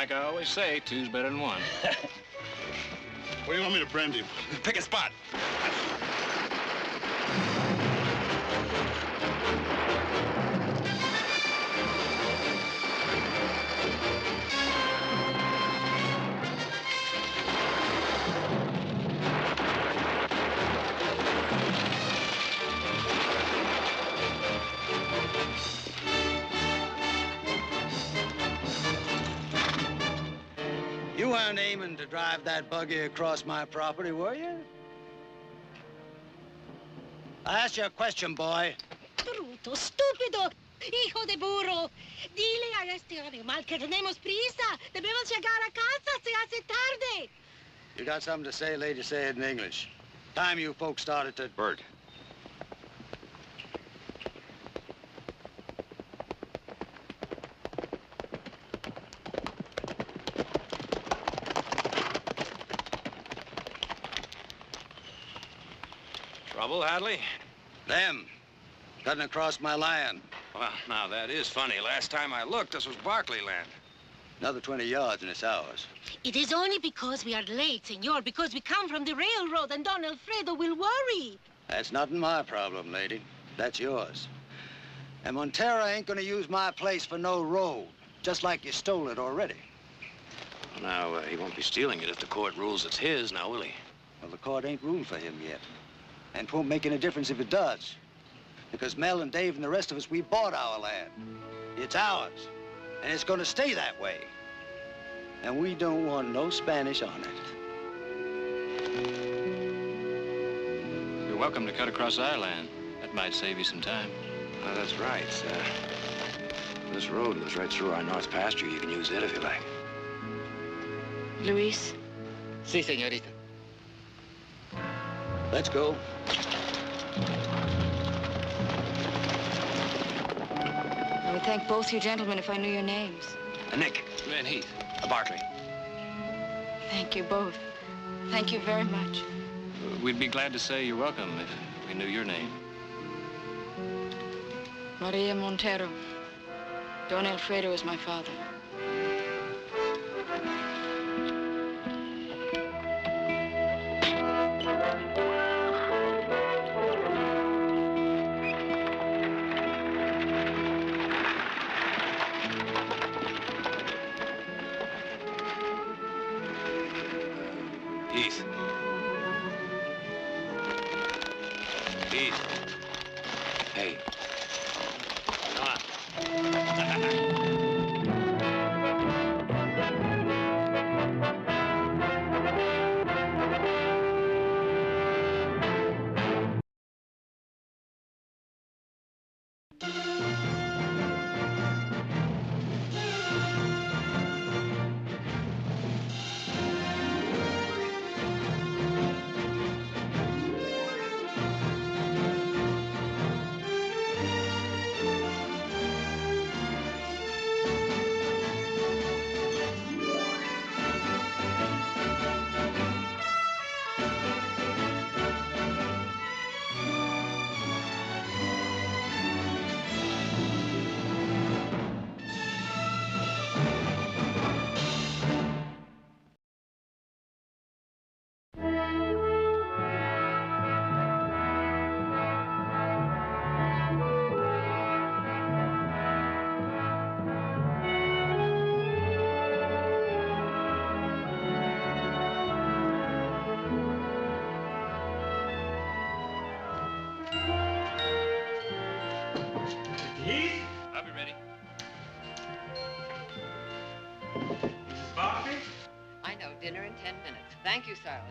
Like I always say, two's better than one. Where do you want me to brand him? Pick a spot. You weren't aiming to drive that buggy across my property, were you? I asked you a question, boy. Bruto, stúpido, hijo de burro. Dile a este animal que tenemos prisa. Debemos llegar a casa, se hace tarde. You got something to say, lady, say it in English. Time you folks started to... Bert. Trouble, Hadley? Them. Cutting across my land. Well, now, that is funny. Last time I looked, this was Barkley land. Another 20 yards and it's ours. It is only because we are late, senor, because we come from the railroad and Don Alfredo will worry. That's not my problem, lady. That's yours. And Montero ain't gonna use my place for no road, just like you stole it already. Well, now, he won't be stealing it if the court rules it's his, now, will he? Well, the court ain't ruled for him yet. And it won't make any difference if it does. Because Mel and Dave and the rest of us, we bought our land. It's ours. And it's gonna stay that way. And we don't want no Spanish on it. You're welcome to cut across our land. That might save you some time. That's right. This road goes right through our north pasture. You can use it if you like. Luis? Si, señorita. Let's go. I would thank both you gentlemen if I knew your names. Nick. And Heath. Barkley. Thank you both. Thank you very much. We'd be glad to say you're welcome if we knew your name. Maria Montero. Don Alfredo is my father. Heath. Heath. Hey. Come on. I'll be ready. Mrs. Barkley? I know, dinner in 10 minutes. Thank you, Silas.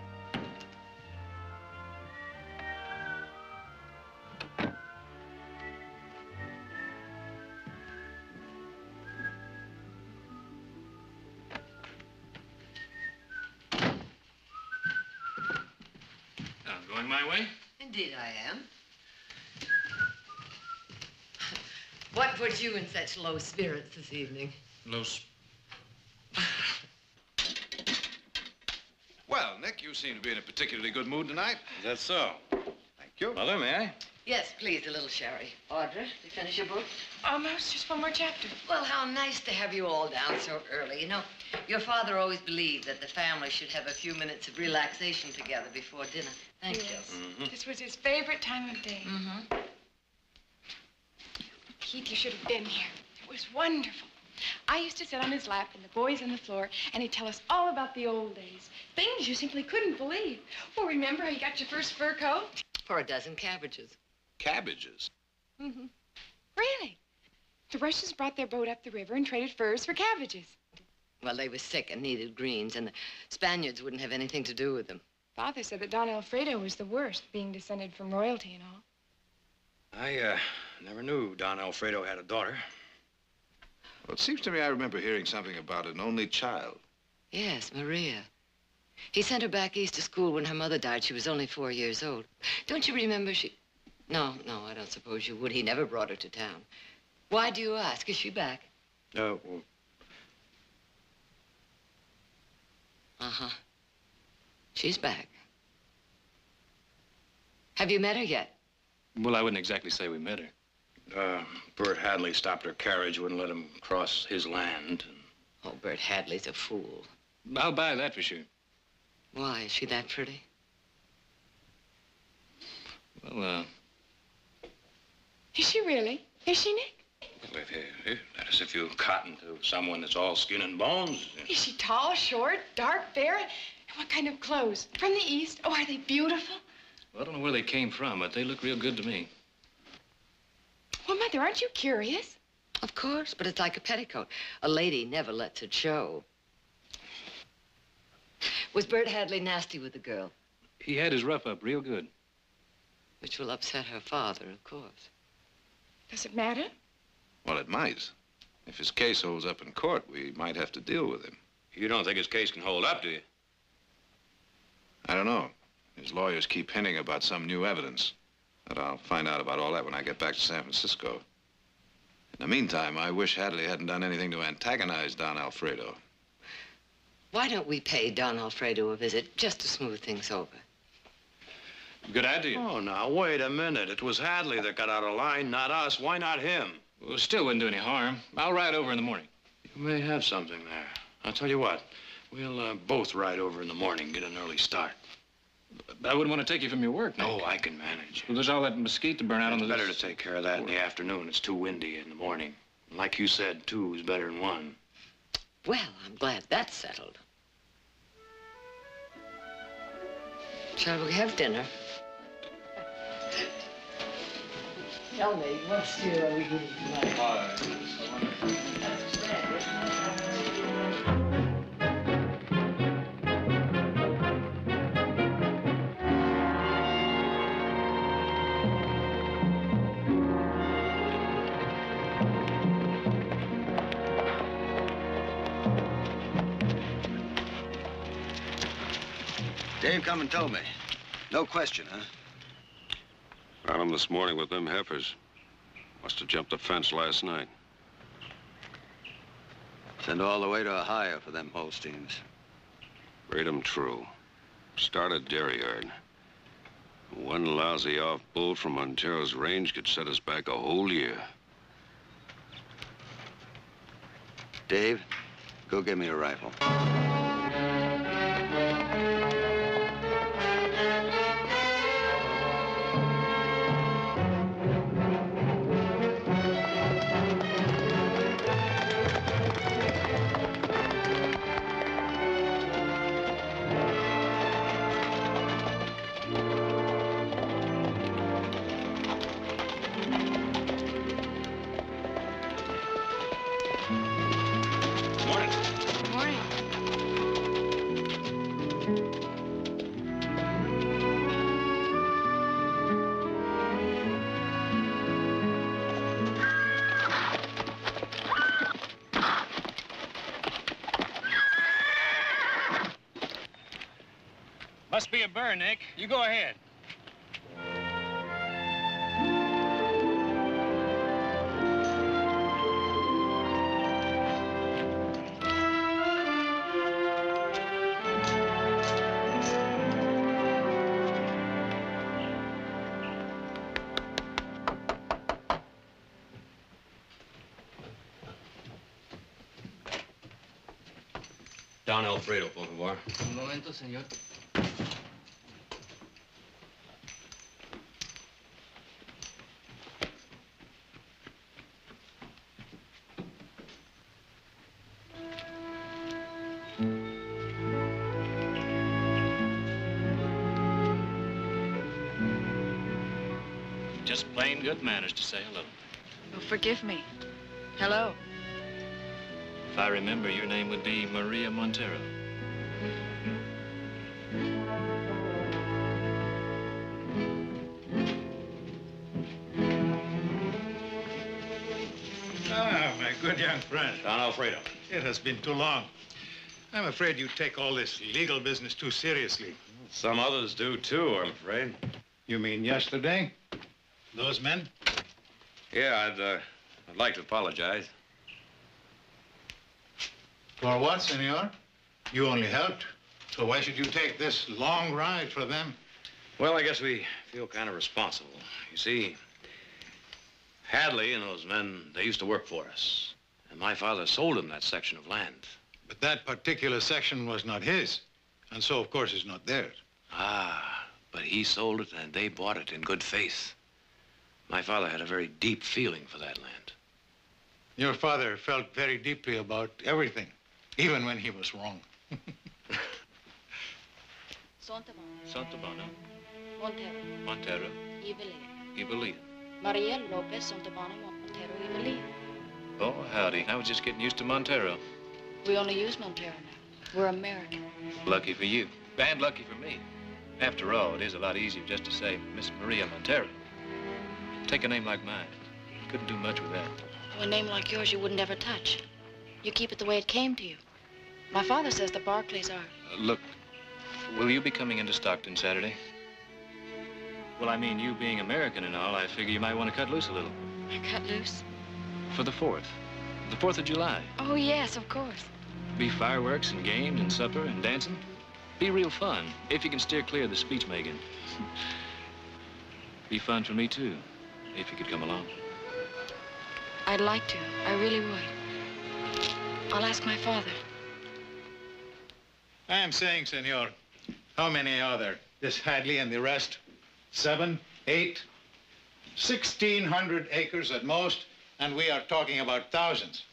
Going my way? Indeed I am. What put you in such low spirits this evening? Well, Nick, you seem to be in a particularly good mood tonight. Is that so? Thank you. Mother, may I? Yes, please, a little sherry. Audra, did you finish your book? Almost. Just one more chapter. Well, how nice to have you all down so early. You know, your father always believed that the family should have a few minutes of relaxation together before dinner. Thank you. This was his favorite time of day. Heath, you should have been here. It was wonderful. I used to sit on his lap and the boys on the floor, and he'd tell us all about the old days. Things you simply couldn't believe. Oh, remember how you got your first fur coat? For a dozen cabbages. Cabbages? Really? The Russians brought their boat up the river and traded furs for cabbages. Well, they were sick and needed greens, and the Spaniards wouldn't have anything to do with them. Father said that Don Alfredo was the worst, being descended from royalty and all. I never knew Don Alfredo had a daughter. Well, it seems to me I remember hearing something about an only child. Yes, Maria. He sent her back east to school when her mother died. She was only 4 years old. Don't you remember she... No, I don't suppose you would. He never brought her to town. Why do you ask? Is she back? Well... Uh-huh. She's back. Have you met her yet? Well, I wouldn't exactly say we met her. Bert Hadley stopped her carriage, wouldn't let him cross his land. Oh, Bert Hadley's a fool. I'll buy that for sure. Why? Is she that pretty? Well, Is she really? Is she, Nick? Well, that is if you cotton to someone that's all skin and bones. Is she tall, short, dark, fair? And what kind of clothes? From the East? Oh, are they beautiful? Well, I don't know where they came from, but they look real good to me. Well, Mother, aren't you curious? Of course, but it's like a petticoat. A lady never lets it show. Was Bert Hadley nasty with the girl? He had his rough up real good. Which will upset her father, of course. Does it matter? Well, it might. If his case holds up in court, we might have to deal with him. You don't think his case can hold up, do you? I don't know. His lawyers keep hinting about some new evidence. But I'll find out about all that when I get back to San Francisco. In the meantime, I wish Hadley hadn't done anything to antagonize Don Alfredo. Why don't we pay Don Alfredo a visit just to smooth things over? Good idea. Oh, now, wait a minute. It was Hadley that got out of line, not us. Why not him? Well, still wouldn't do any harm. I'll ride over in the morning. You may have something there. I'll tell you what. We'll both ride over in the morning, get an early start. I wouldn't want to take you from your work, Nick. Oh, I can manage. Well, there's all that mesquite to burn out on the... It's better to take care of that in the afternoon. It's too windy in the morning. And like you said, two is better than one. Well, I'm glad that's settled. Shall we have dinner? Tell me, what steer are we going to tonight? Dave come and told me. No question, huh? Found him this morning with them heifers. Must have jumped the fence last night. Send all the way to Ohio for them Holsteins. Read 'em true. Start a dairy yard. One lousy off bull from Montero's range could set us back a whole year. Dave, go get me a rifle. Must be a burn, Nick. You go ahead. Don Alfredo, por favor. Un momento, señor. Just plain good manners to say hello. Oh, forgive me. Hello. If I remember, your name would be Maria Montero. Ah, my good young friend. Don Alfredo. It has been too long. I'm afraid you take all this legal business too seriously. Some others do, too, I'm afraid. You mean yesterday? Those men? Yeah, I'd like to apologize. For what, senor? You only helped. So why should you take this long ride for them? Well, I guess we feel kind of responsible. You see, Hadley and those men, they used to work for us. And my father sold them that section of land. But that particular section was not his. And so, of course, it's not theirs. Ah, but he sold it and they bought it in good faith. My father had a very deep feeling for that land. Your father felt very deeply about everything, even when he was wrong. Santabana, Montero, Montero, Evelyn, Evelyn. Maria Lopez Santabana, Montero, Evelyn. Oh, howdy. I was just getting used to Montero. We only use Montero now. We're American. Lucky for you. And lucky for me. After all, it is a lot easier just to say Miss Maria Montero. Take a name like mine. Couldn't do much with that. A name like yours you wouldn't ever touch. You keep it the way it came to you. My father says the Barkleys are. Look, will you be coming into Stockton Saturday? Well, I mean, you being American and all, I figure you might want to cut loose a little. Cut loose? For the 4th. The 4th of July. Oh, yes, of course. Be fireworks and games and supper and dancing. Be real fun, if you can steer clear of the speech-making. Be fun for me, too, if you could come along. I'd like to. I really would. I'll ask my father. I am saying, senor, how many are there? This Hadley and the rest? 7, 8, 1,600 acres at most, and we are talking about thousands.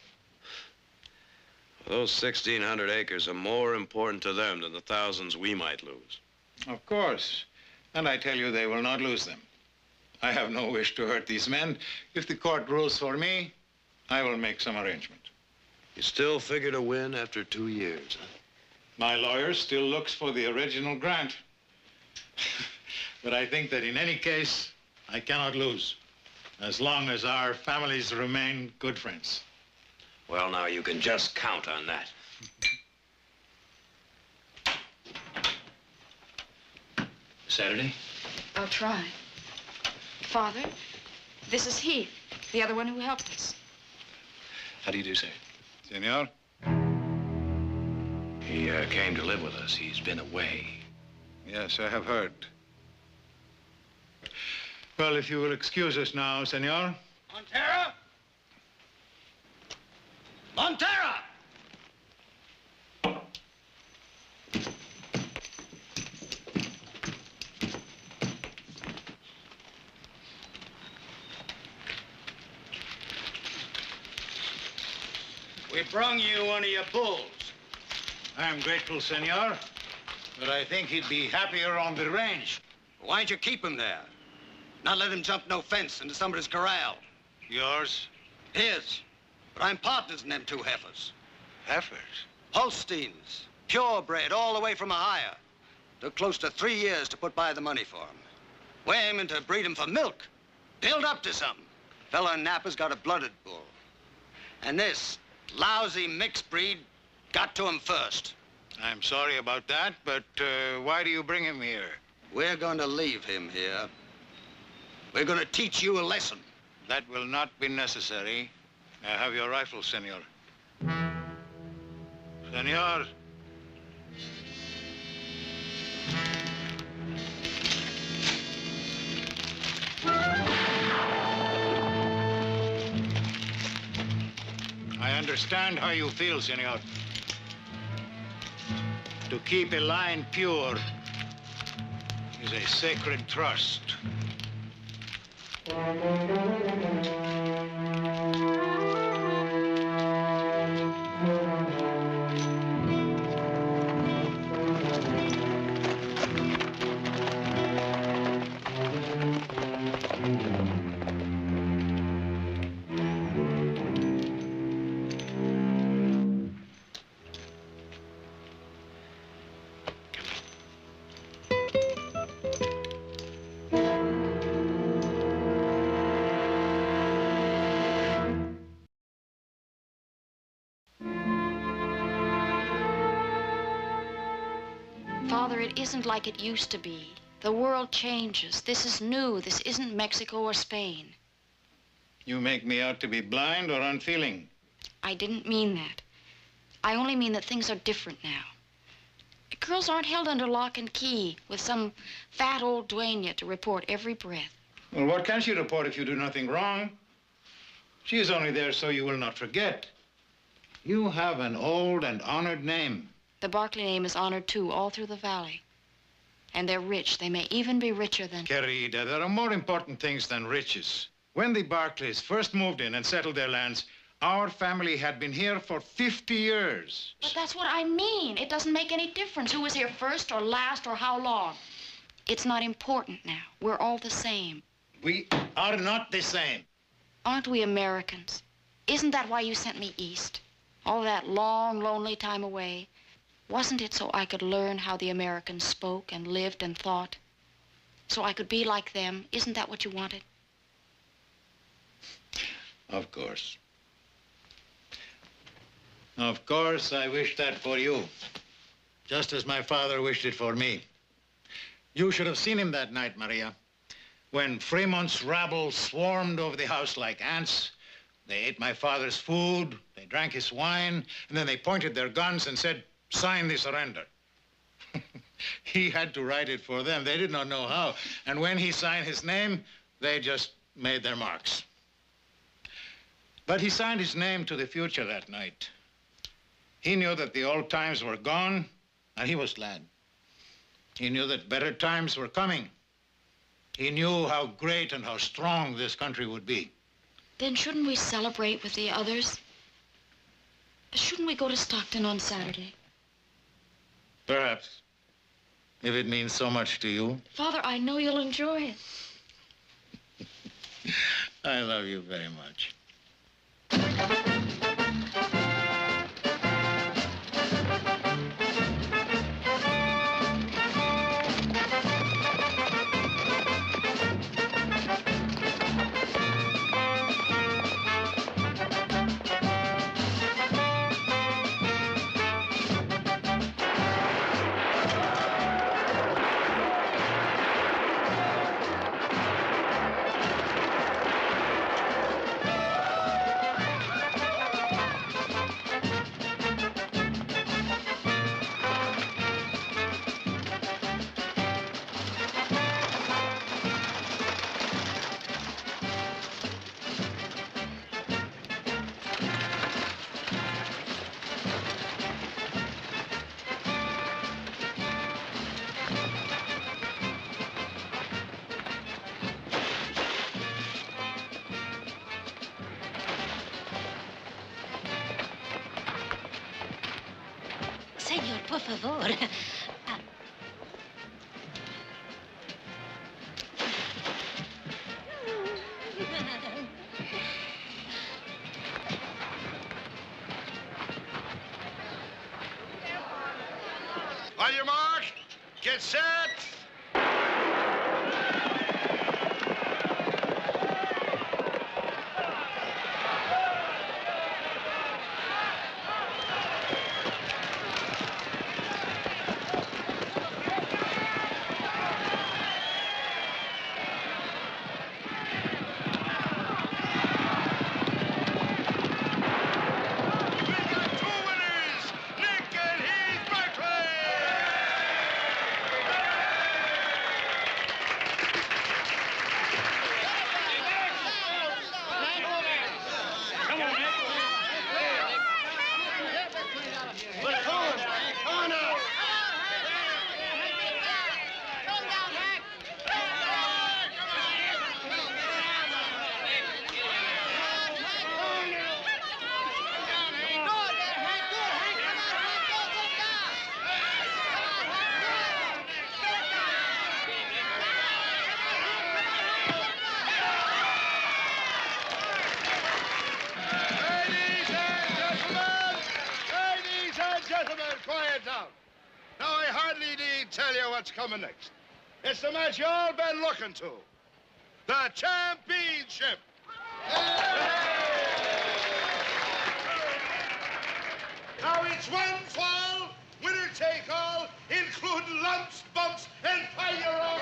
Those 1,600 acres are more important to them than the thousands we might lose. Of course. And I tell you, they will not lose them. I have no wish to hurt these men. If the court rules for me, I will make some arrangement. You still figure to win after 2 years, huh? My lawyer still looks for the original grant. But I think that in any case, I cannot lose, as long as our families remain good friends. Well, now, you can just count on that. Saturday? I'll try. Father, this is Heath, the other one who helped us. How do you do, sir? Senor? He came to live with us. He's been away. Yes, I have heard. Well, if you will excuse us now, senor. Montero? Montero! We brung you one of your bulls. I am grateful, senor, but I think he'd be happier on the range. Why'd you keep him there? Not let him jump no fence into somebody's corral. Yours? His. But I'm partners in them two heifers. Heifers? Holsteins. Purebred, all the way from Ohio. Took close to 3 years to put by the money for 'em. We're aiming to breed 'em for milk. Build up to something. Fella in Napa's got a blooded bull. And this lousy mixed breed got to him first. I'm sorry about that, but why do you bring him here? We're going to leave him here. We're going to teach you a lesson. That will not be necessary. I have your rifle, senor. Senor. I understand how you feel, senor. To keep a line pure is a sacred trust. Father, it isn't like it used to be. The world changes. This is new. This isn't Mexico or Spain. You make me out to be blind or unfeeling. I didn't mean that. I only mean that things are different now. Girls aren't held under lock and key with some fat old dueña to report every breath. Well, what can she report if you do nothing wrong? She is only there so you will not forget. You have an old and honored name. The Barkley name is honored, too, all through the valley. And they're rich. They may even be richer than... Querida, there are more important things than riches. When the Barkleys first moved in and settled their lands, our family had been here for 50 years. But that's what I mean. It doesn't make any difference who was here first or last or how long. It's not important now. We're all the same. We are not the same. Aren't we Americans? Isn't that why you sent me east? All that long, lonely time away. Wasn't it so I could learn how the Americans spoke and lived and thought? So I could be like them? Isn't that what you wanted? Of course. Of course, I wish that for you. Just as my father wished it for me. You should have seen him that night, Maria. When Fremont's rabble swarmed over the house like ants, they ate my father's food, they drank his wine, and then they pointed their guns and said, "Sign the surrender." He had to write it for them. They did not know how. And when he signed his name, they just made their marks. But he signed his name to the future that night. He knew that the old times were gone, and he was glad. He knew that better times were coming. He knew how great and how strong this country would be. Then shouldn't we celebrate with the others? Shouldn't we go to Stockton on Saturday? Perhaps, if it means so much to you. Father, I know you'll enjoy it. I love you very much. Señor, por favor. On your mark, get set. Hadley did tell you what's coming next. It's the match you all been looking to. The championship. Now it's one fall, winner take all, including lumps, bumps, and fire.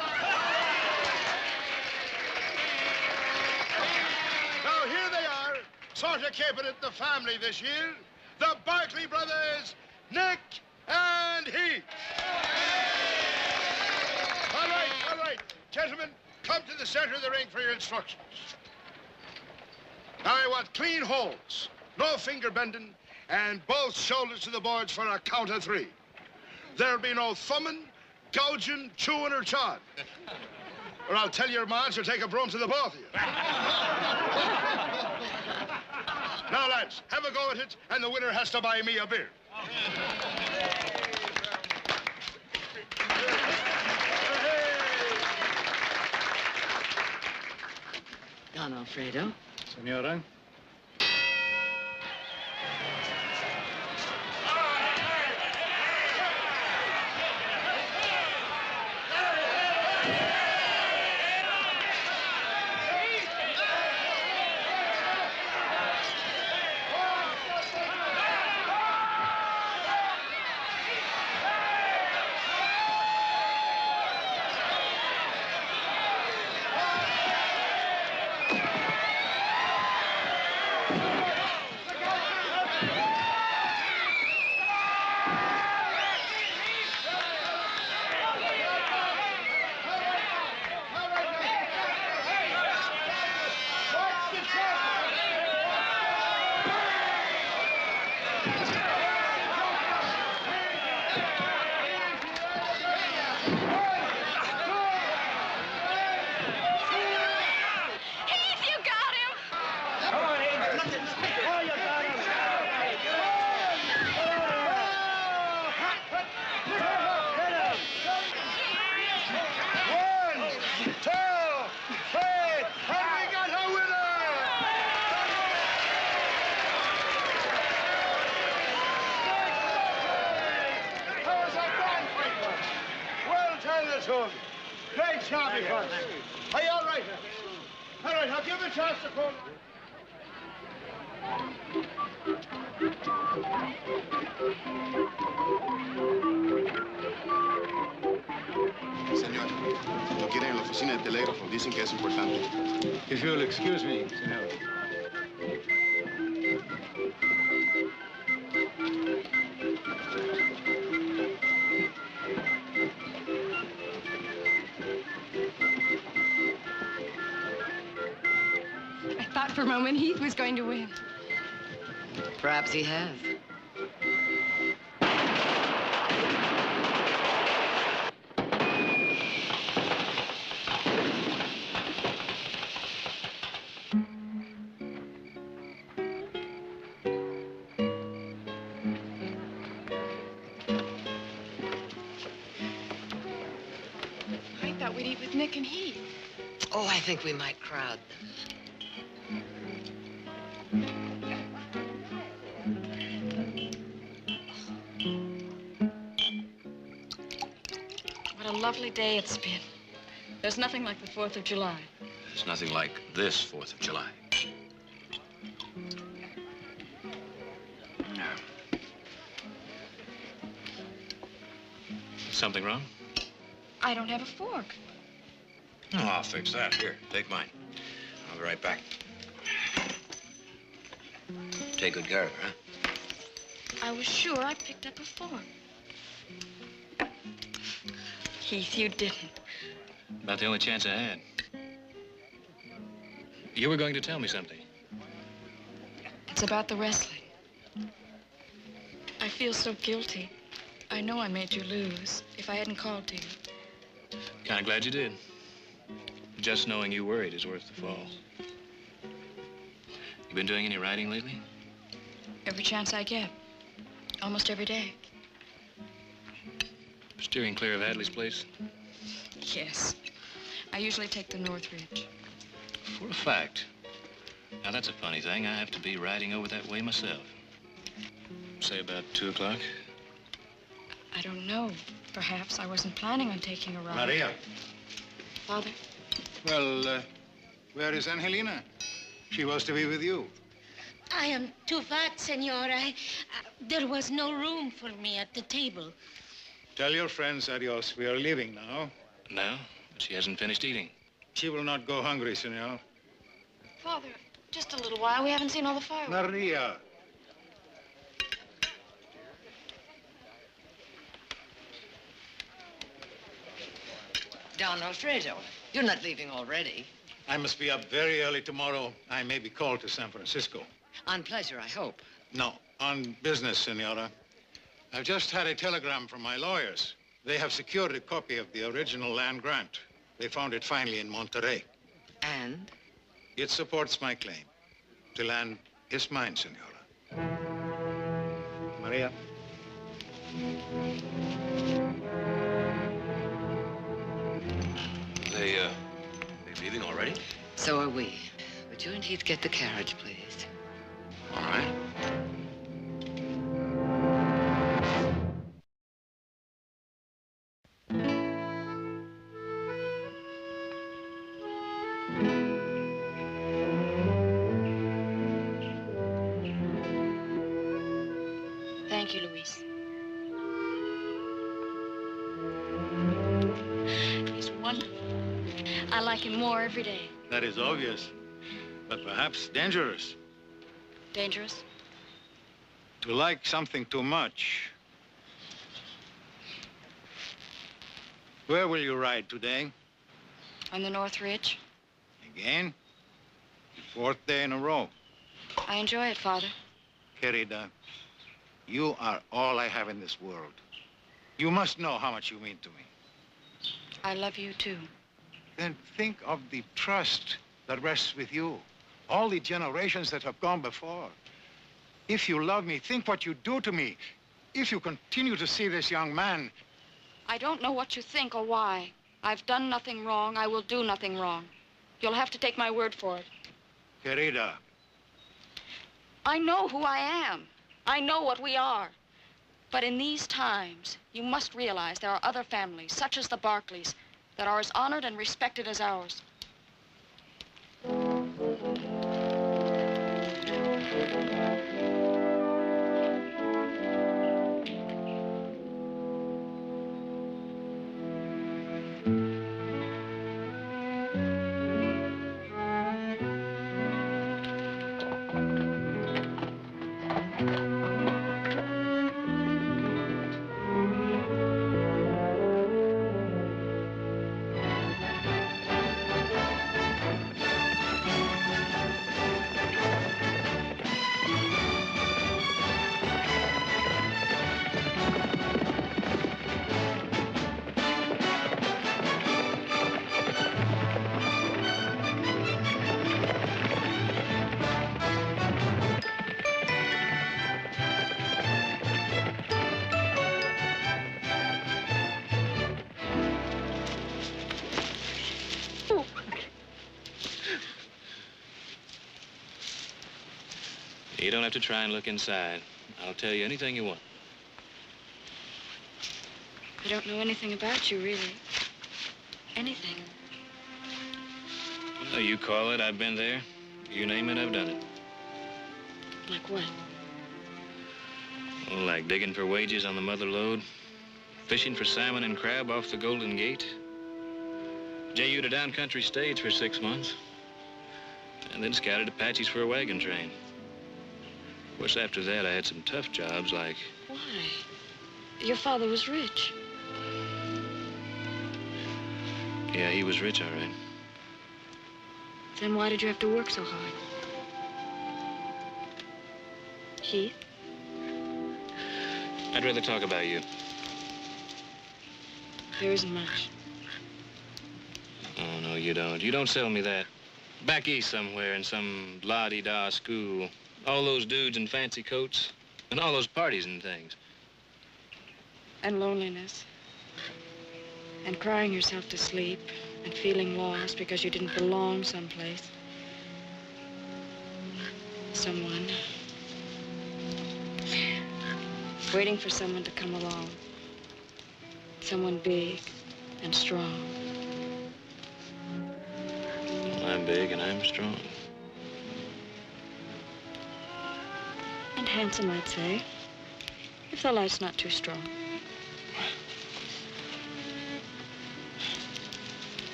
Now here they are, sort of keeping it the family this year. The Barkley brothers, Nick and Heath. All right. Gentlemen, come to the center of the ring for your instructions. Now I want clean holds, no finger bending, and both shoulders to the boards for a count of 3. There'll be no thumbing, gouging, chewing, or chawing. Or I'll tell your moms to take a broom to the both of you. Now, lads, have a go at it, and the winner has to buy me a beer. Don Alfredo. Senora. Great job, you folks. Are you all right? All right, I'll give him a chance to call. Señor, lo quieren en la oficina de telégrafo. Dicen que es importante. If you'll excuse me, senor. I thought for a moment Heath was going to win. Perhaps he has. I thought we'd eat with Nick and Heath. Oh, I think we might crowd them. What a lovely day it's been. There's nothing like the 4th of July. There's nothing like this 4th of July. Something wrong? I don't have a fork. Oh, I'll fix that. Here, take mine. I'll be right back. Take good care of her, huh? I was sure I picked up a fork. Heath, you didn't. About the only chance I had. You were going to tell me something. It's about the wrestling. I feel so guilty. I know I made you lose if I hadn't called to you. Kind of glad you did. Just knowing you worried is worth the fall. You been doing any writing lately? Every chance I get. Almost every day. Steering clear of Hadley's place? Yes. I usually take the North Ridge. For a fact. Now, that's a funny thing. I have to be riding over that way myself. Say about 2 o'clock. I don't know. Perhaps I wasn't planning on taking a ride. Maria. Father? Well, where is Angelina? She was to be with you. I am too fat, senor. There was no room for me at the table. Tell your friends, adios. We are leaving now. No, but she hasn't finished eating. She will not go hungry, senor. Father, just a little while. We haven't seen all the fireworks. Maria. Don Alfredo, you're not leaving already. I must be up very early tomorrow. I may be called to San Francisco. On pleasure, I hope. No, on business, senora. I've just had a telegram from my lawyers. They have secured a copy of the original land grant. They found it finally in Monterey. And? It supports my claim. The land is mine, senora. Maria. They're leaving already? So are we. Would you and Heath get the carriage, please? All right. Thank you, Luis. He's wonderful. I like him more every day. That is obvious, but perhaps dangerous. Dangerous? To like something too much. Where will you ride today? On the North Ridge. Again? The 4th day in a row. I enjoy it, Father. Querida, you are all I have in this world. You must know how much you mean to me. I love you, too. Then think of the trust that rests with you. All the generations that have gone before. If you love me, think what you do to me. If you continue to see this young man... I don't know what you think or why. I've done nothing wrong. I will do nothing wrong. You'll have to take my word for it. Querida. I know who I am. I know what we are. But in these times, you must realize there are other families, such as the Barkleys, that are as honored and respected as ours. You don't have to try and look inside. I'll tell you anything you want. I don't know anything about you, really. Anything. Well, you call it, I've been there. You name it, I've done it. Like what? Oh, like digging for wages on the Mother Lode, fishing for salmon and crab off the Golden Gate, JU'd a down-country stage for 6 months, and then scouted Apaches for a wagon train. Of course, after that, I had some tough jobs like... Why? Your father was rich. Yeah, he was rich, all right. Then why did you have to work so hard? Heath? I'd rather talk about you. There isn't much. Oh, no, you don't. You don't sell me that. Back east somewhere in some la-di-da school. All those dudes in fancy coats. And all those parties and things. And loneliness. And crying yourself to sleep. And feeling lost because you didn't belong someplace. Someone. Waiting for someone to come along. someone big and strong. Well, I'm big and I'm strong. And handsome, I'd say. If the light's not too strong.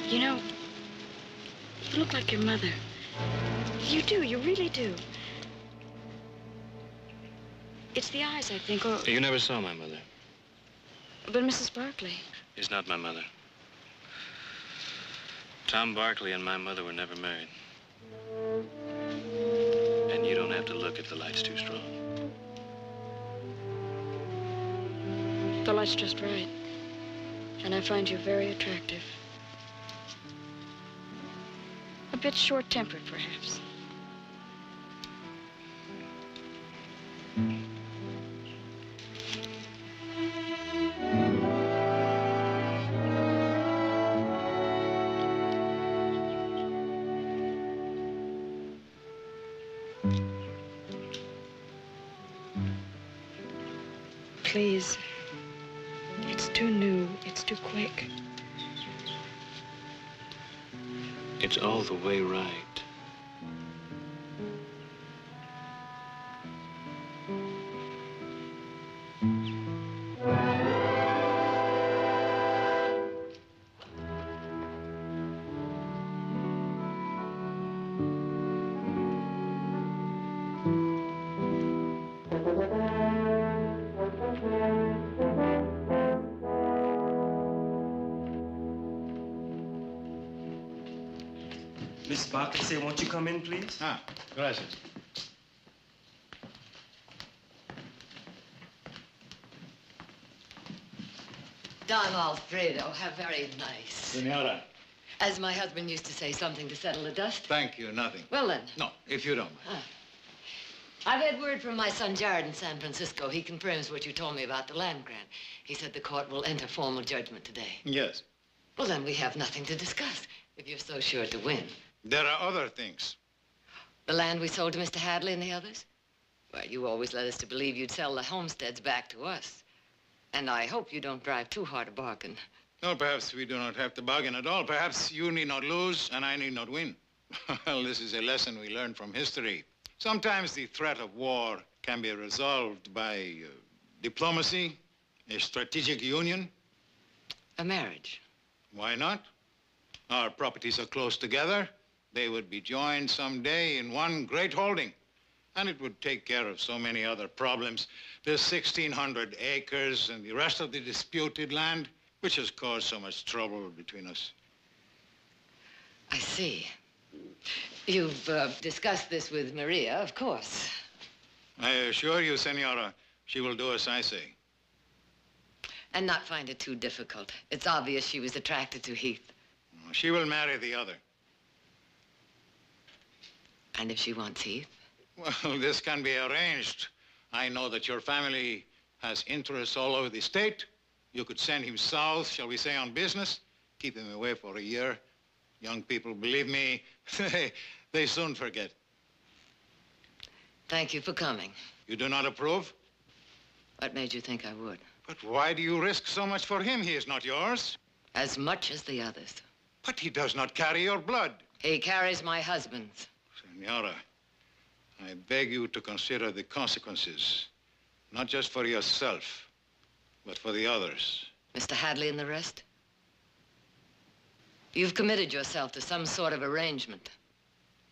You know, you look like your mother. You do, you really do. It's the eyes, I think, or... You never saw my mother. But Mrs. Barkley. Is not my mother. Tom Barkley and my mother were never married. And you don't have to look if the light's too strong. The light's just right. And I find you very attractive. A bit short-tempered, perhaps. Please. It's too new. It's too quick. It's all the way right. Miss Barkley said, won't you come in, please? Ah, gracias. Don Alfredo, how very nice. Senora. As my husband used to say, something to settle the dust. Thank you, nothing. Well, then. No, if you don't mind. I've had word from my son Jared in San Francisco. He confirms what you told me about the land grant. He said the court will enter formal judgment today. Yes. Well, then we have nothing to discuss, if you're so sure to win. There are other things. The land we sold to Mr. Hadley and the others? Well, you always led us to believe you'd sell the homesteads back to us. And I hope you don't drive too hard a bargain. No, perhaps we do not have to bargain at all. Perhaps you need not lose and I need not win. Well, this is a lesson we learned from history. Sometimes the threat of war can be resolved by diplomacy, a strategic union. A marriage. Why not? Our properties are close together. They would be joined someday in one great holding. And it would take care of so many other problems. There's 1,600 acres and the rest of the disputed land, which has caused so much trouble between us. I see. You've discussed this with Maria, of course. I assure you, Senora, she will do as I say. And not find it too difficult. It's obvious she was attracted to Heath. She will marry the other. And if she wants Heath? Well, this can be arranged. I know that your family has interests all over the state. You could send him south, shall we say, on business, keep him away for a year. Young people, believe me, they soon forget. Thank you for coming. You do not approve? What made you think I would? But why do you risk so much for him? He is not yours. As much as the others. But he does not carry your blood. He carries my husband's. Senora, I beg you to consider the consequences, not just for yourself, but for the others. Mr. Hadley and the rest? You've committed yourself to some sort of arrangement.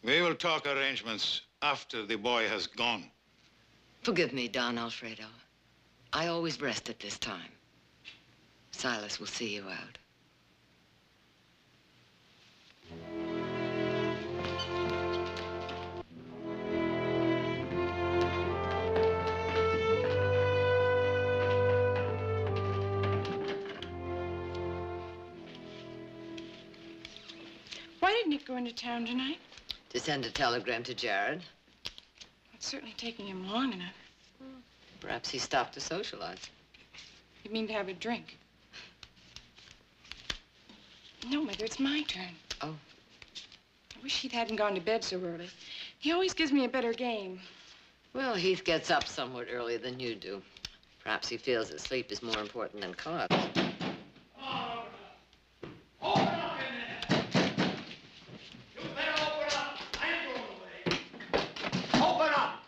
We will talk arrangements after the boy has gone. Forgive me, Don Alfredo. I always rest at this time. Silas will see you out. Why did Nick go into town tonight? To send a telegram to Jared. It's certainly taking him long enough. Perhaps he stopped to socialize. You mean to have a drink? No, Mother, it's my turn. Oh. I wish Heath hadn't gone to bed so early. He always gives me a better game. Well, Heath gets up somewhat earlier than you do. Perhaps he feels that sleep is more important than cause. Open up in there! You better open up! I ain't going away! Open up!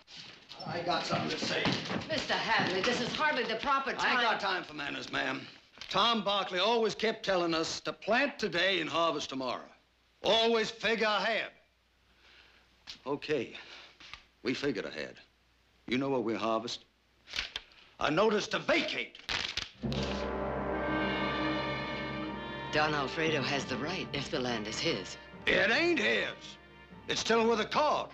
I got something to say. Mr. Hadley, this is hardly the proper time. I ain't got time for manners, ma'am. Tom Barkley always kept telling us to plant today and harvest tomorrow. Always figure ahead. Okay, we figured ahead. You know what we harvest? A notice to vacate. Don Alfredo has the right if the land is his. It ain't his. It's still with a court.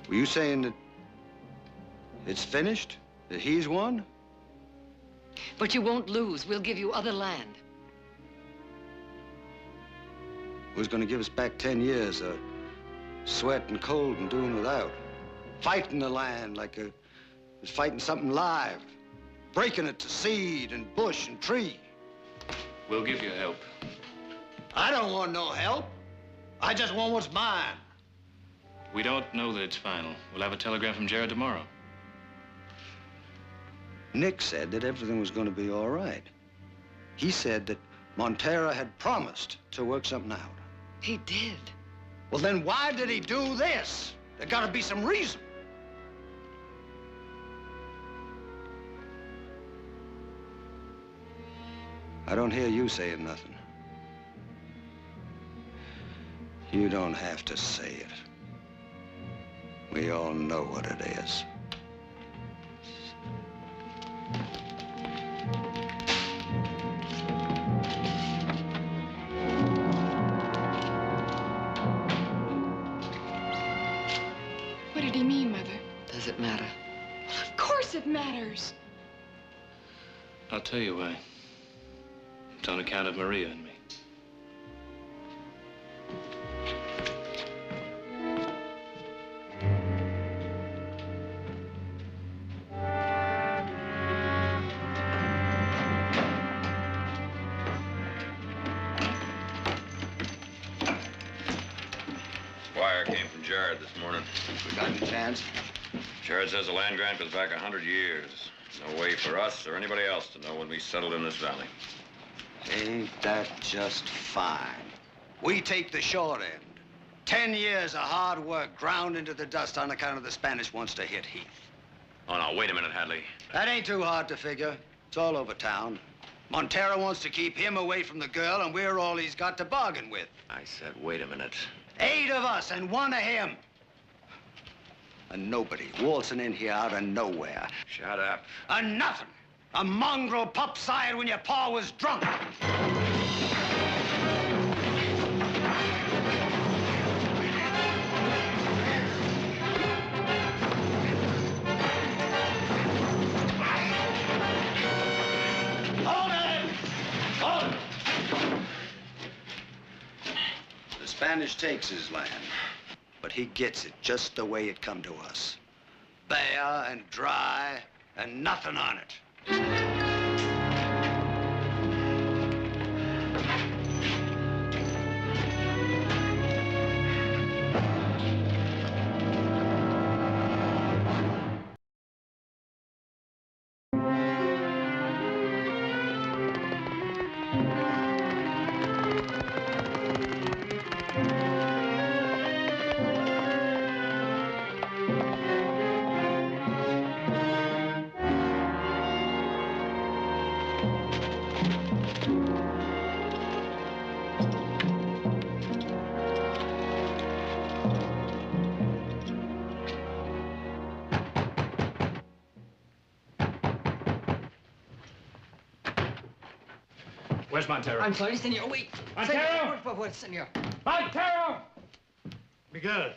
Were you saying that it's finished? That he's won? But you won't lose. We'll give you other land. Who's gonna give us back 10 years of sweat and cold and doing without? Fighting the land like it was fighting something live. Breaking it to seed and bush and tree. We'll give you help. I don't want no help. I just want what's mine. We don't know that it's final. We'll have a telegram from Jared tomorrow. Nick said that everything was going to be all right. He said that Montero had promised to work something out. He did. Well, then why did he do this? There got to be some reason. I don't hear you saying nothing. You don't have to say it. We all know what it is. What did he mean, Mother? Does it matter? Of course it matters. I'll tell you why. It's on account of Maria and me. Wire came from Jared this morning. We got any chance? Jared says the land grant goes back 100 years. No way for us or anybody else to know when we settled in this valley. Ain't that just fine? We take the short end. 10 years of hard work ground into the dust on account of the Spanish wants to hit Heath. Oh, no, wait a minute, Hadley. That ain't too hard to figure. It's all over town. Montero wants to keep him away from the girl, and we're all he's got to bargain with. I said, wait a minute. 8 of us and 1 of him. And nobody waltzing in here out of nowhere. Shut up. And nothing. A mongrel pup sired when your pa was drunk. Hold it! Hold it! The Spanish takes his land, but he gets it just the way it come to us. Bare and dry and nothing on it. Where's Montero? I'm sorry, senor. Wait. Montero! Senor, por favor, senor. Montero! Miguel,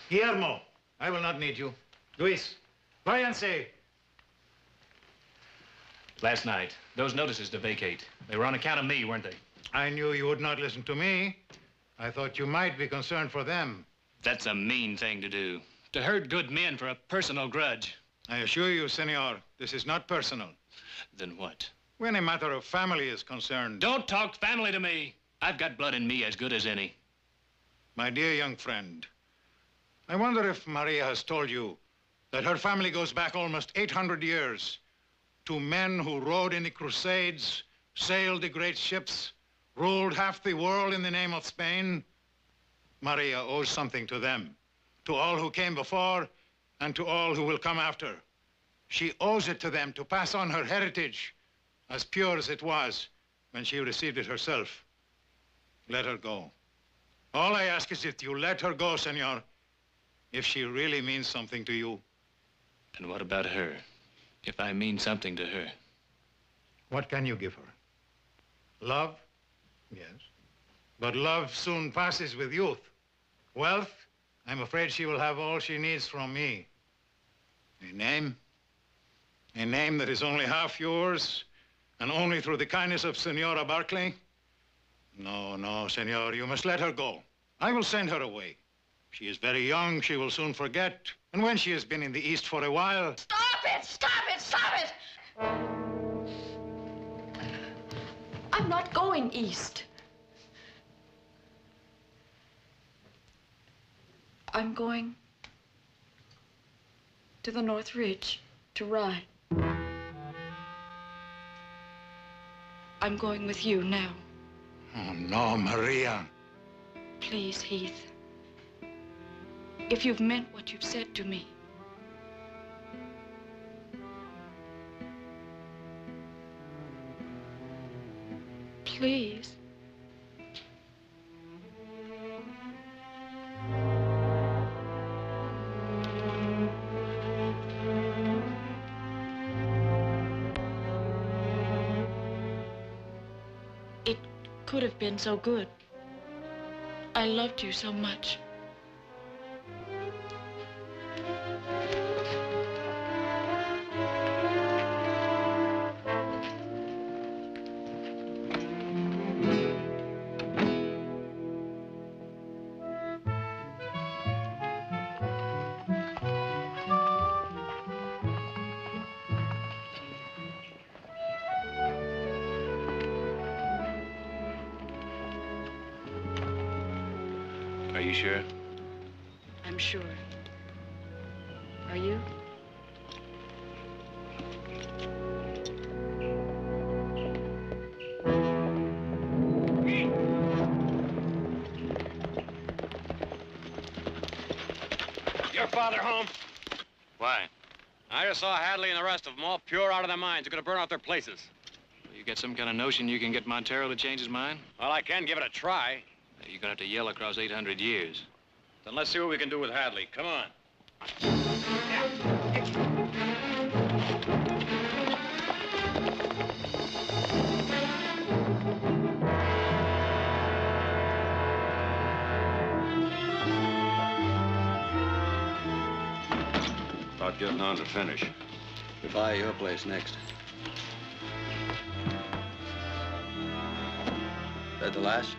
Guillermo, I will not need you. Luis, váyanse. Last night, those notices to vacate, they were on account of me, weren't they? I knew you would not listen to me. I thought you might be concerned for them. That's a mean thing to do. To hurt good men for a personal grudge. I assure you, senor, this is not personal. Then what? When a matter of family is concerned... Don't talk family to me. I've got blood in me as good as any. My dear young friend, I wonder if Maria has told you that her family goes back almost 800 years to men who rode in the Crusades, sailed the great ships, ruled half the world in the name of Spain, Maria owes something to them, to all who came before and to all who will come after. She owes it to them to pass on her heritage, as pure as it was when she received it herself. Let her go. All I ask is that you let her go, senor, if she really means something to you. And what about her? If I mean something to her? What can you give her? Love? Yes. But love soon passes with youth. Wealth? I'm afraid she will have all she needs from me. A name? A name that is only half yours, and only through the kindness of Senora Barkley? No, no, senor, you must let her go. I will send her away. She is very young, she will soon forget. And when she has been in the East for a while... Stop it! Stop it! Stop it! I'm not going east. I'm going to the North Ridge to ride. I'm going with you now. Oh, no, Maria. Please, Heath. If you've meant what you've said to me, please. It could have been so good. I loved you so much. Are you sure? I'm sure. Are you? Your father home? Why? I just saw Hadley and the rest of them all pure out of their minds. They're gonna burn out their places. You got some kind of notion you can get Montero to change his mind? Well, I can give it a try. You're gonna have to yell across 800 years. Then let's see what we can do with Hadley. Come on. About getting on to finish. Goodbye, your place next. That the last?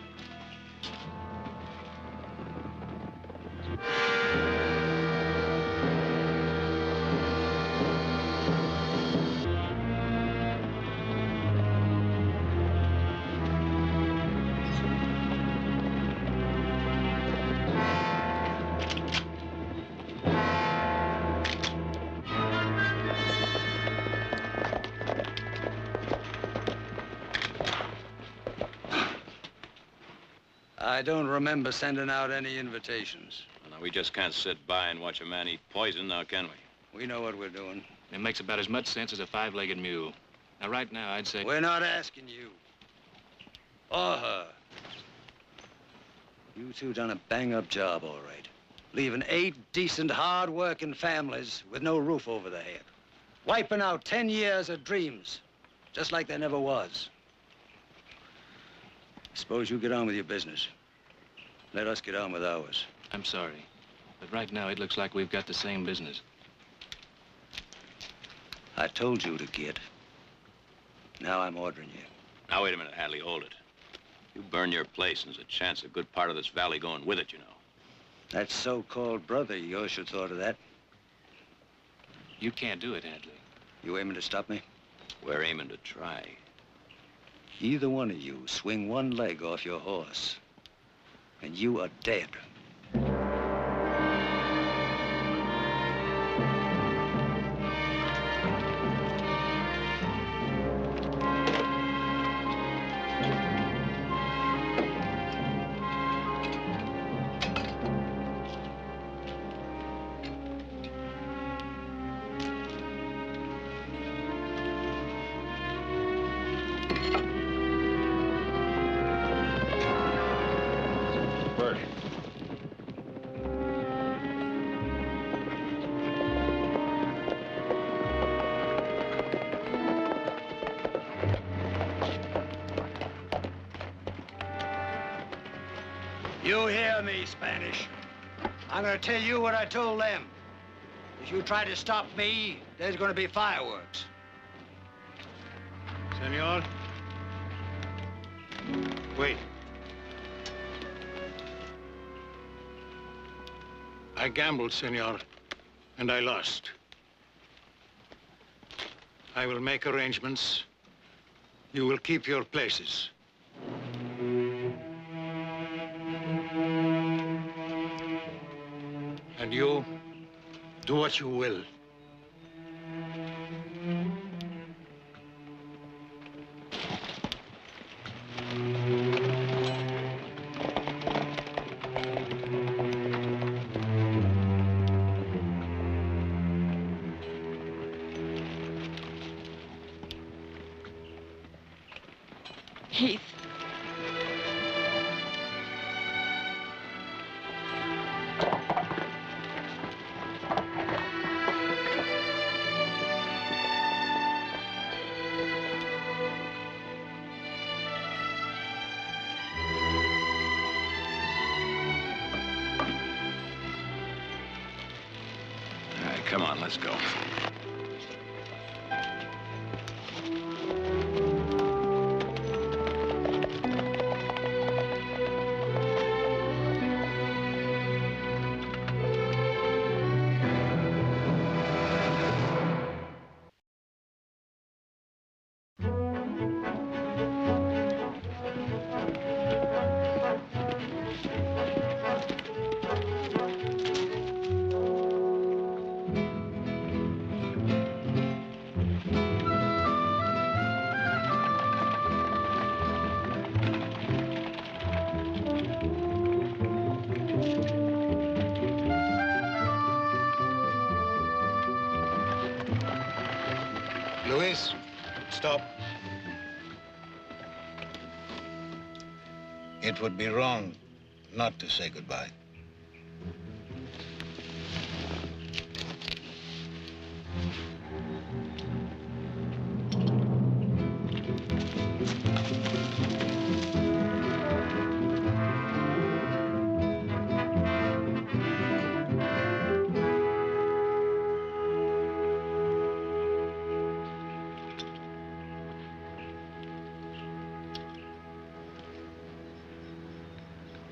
I don't remember sending out any invitations. Well, now, we just can't sit by and watch a man eat poison, now, can we? We know what we're doing. It makes about as much sense as a five-legged mule. Now, right now, I'd say... We're not asking you. Or her. You two done a bang-up job, all right. Leaving 8 decent, hard-working families with no roof over their head. Wiping out 10 years of dreams, just like there never was. Suppose you get on with your business. Let us get on with ours. I'm sorry, but right now it looks like we've got the same business. I told you to get. Now I'm ordering you. Now, wait a minute, Hadley, hold it. You burn your place, and there's a chance a good part of this valley going with it, you know. That so-called brother of yours should thought of that. You can't do it, Hadley. You aiming to stop me? We're aiming to try. Either one of you swing one leg off your horse, and you are dead. You hear me, Spanish. I'm gonna tell you what I told them. If you try to stop me, there's gonna be fireworks. Senor. Wait. I gambled, senor, and I lost. I will make arrangements. You will keep your places. And you, do what you will. Heath. All right, come on, let's go. Luis, stop. It would be wrong not to say goodbye.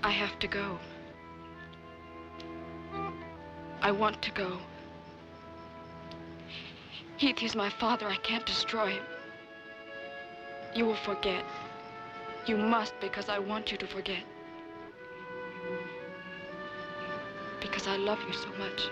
I have to go. I want to go. Heath, he's my father. I can't destroy him. You will forget. You must, because I want you to forget. Because I love you so much.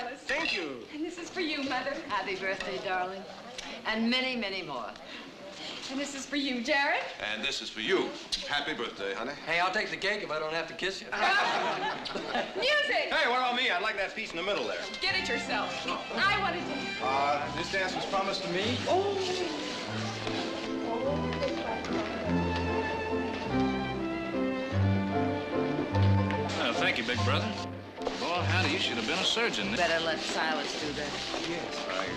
Silas. Thank you. And this is for you, Mother. Happy birthday, darling. And many, many more. And this is for you, Jared. And this is for you. Happy birthday, honey. Hey, I'll take the cake if I don't have to kiss you. Music! Hey, what about me? I'd like that piece in the middle there. Get it yourself. I want to dance. This dance was promised to me. Thank you, big brother. Boy, howdy, you should have been a surgeon. Better let Silas do that. Yes, right.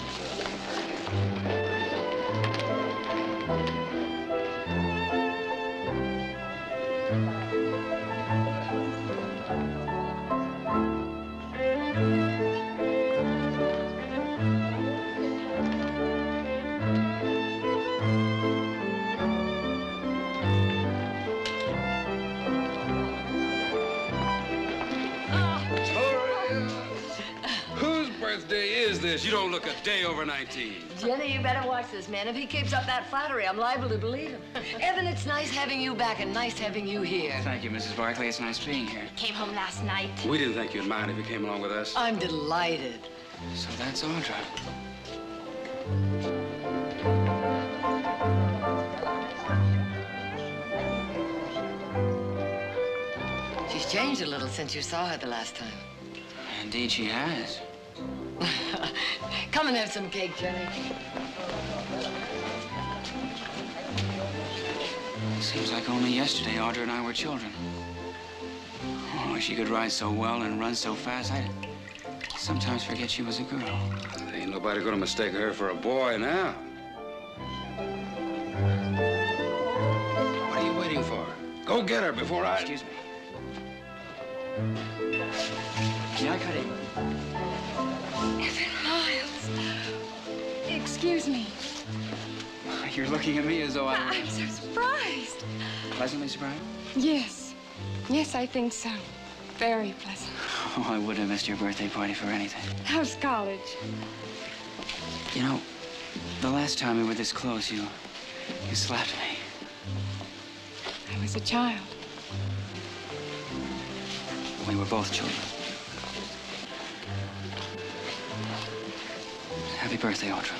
You don't look a day over 19. Jenny, you better watch this man. If he keeps up that flattery, I'm liable to believe him. Evan, it's nice having you back and nice having you here. Thank you, Mrs. Barkley. It's nice being here. Came home last night. We didn't think you'd mind if you came along with us. I'm delighted. So that's Audra. She's changed a little since you saw her the last time. Indeed, she has. Come and have some cake, Jenny. Seems like only yesterday Audra and I were children. Oh, she could ride so well and run so fast, I sometimes forget she was a girl. Ain't nobody gonna mistake her for a boy now. What are you waiting for? Go get her before I... Excuse me. May I cut in? Evan Miles. Excuse me. You're looking at me as though I'm so surprised. Pleasantly surprised? Yes. Yes, I think so. Very pleasant. Oh, I wouldn't have missed your birthday party for anything. How's college? You know, the last time we were this close, you slapped me. I was a child. We were both children. Happy birthday, Audra.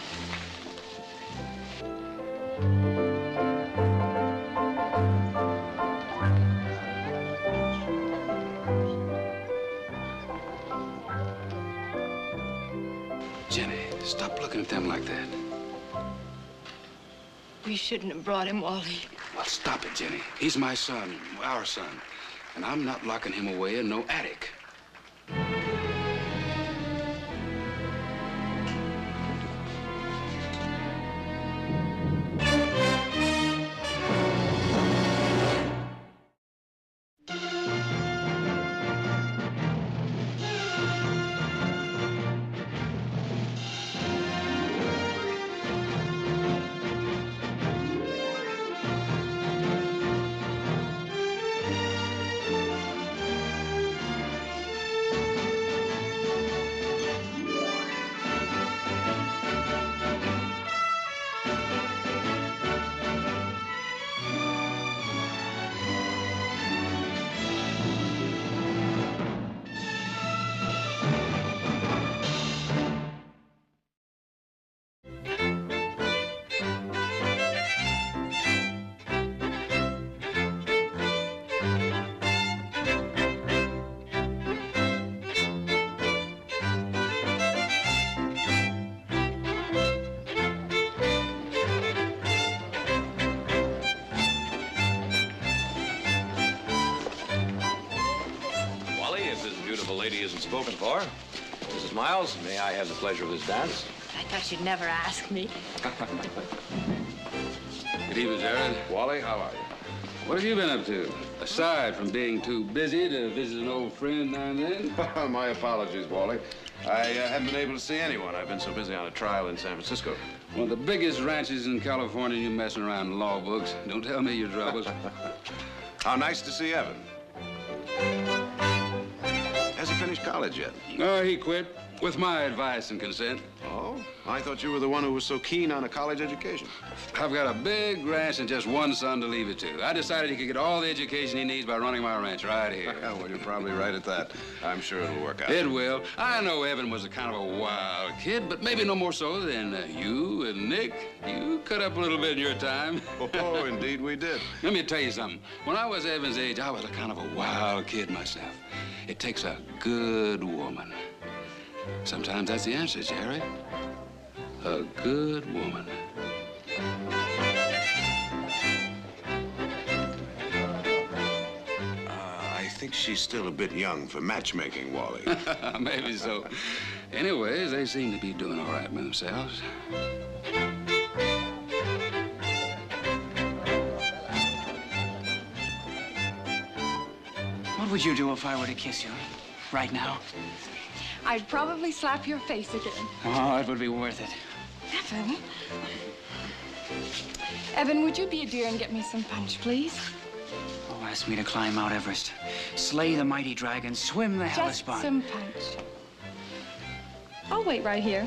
Jenny, stop looking at them like that. We shouldn't have brought him, Wally. Well, stop it, Jenny. He's my son, our son. And I'm not locking him away in no attic. Lady isn't spoken for. Mrs. Miles, may I have the pleasure of this dance? I thought you'd never ask me. Good evening, Jared. Wally, how are you? What have you been up to? Aside from being too busy to visit an old friend now and then? My apologies, Wally. I haven't been able to see anyone. I've been so busy on a trial in San Francisco. One of the biggest ranches in California, you messing around in law books. Don't tell me your troubles. How nice to see Evan. Has he finished college yet? No, he quit. With my advice and consent. Oh? I thought you were the one who was so keen on a college education. I've got a big ranch and just one son to leave it to. I decided he could get all the education he needs by running my ranch right here. Well, you're probably right at that. I'm sure it'll work out. It will. I know Evan was a kind of a wild kid, but maybe no more so than you and Nick. You cut up a little bit in your time. Oh, indeed we did. Let me tell you something. When I was Evan's age, I was a kind of a wild kid myself. It takes a good woman. Sometimes that's the answer, Jerry. A good woman. I think she's still a bit young for matchmaking, Wally. Maybe so. Anyways, they seem to be doing all right by themselves. What would you do if I were to kiss you right now? I'd probably slap your face again. Oh, it would be worth it. Evan? Evan, would you be a dear and get me some punch, please? Oh, ask me to climb Mount Everest, slay the mighty dragon, swim the Just Hellespont. some punch. I'll wait right here.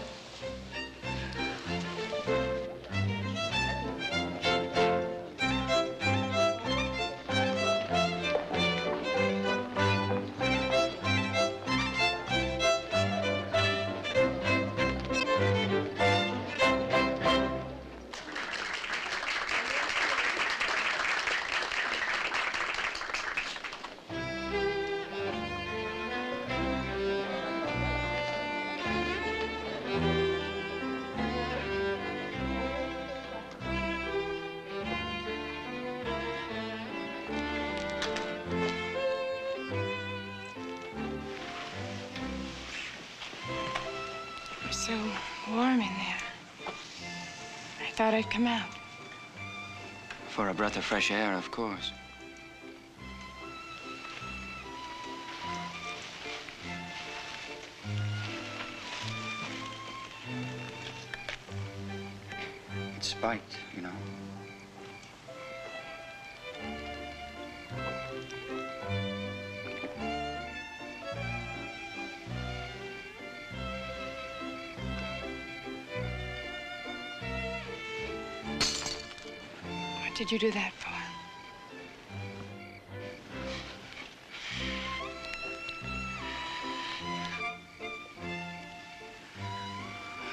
So warm in there. I thought I'd come out. For a breath of fresh air, of course. It's spiked, you know. What did you do that for?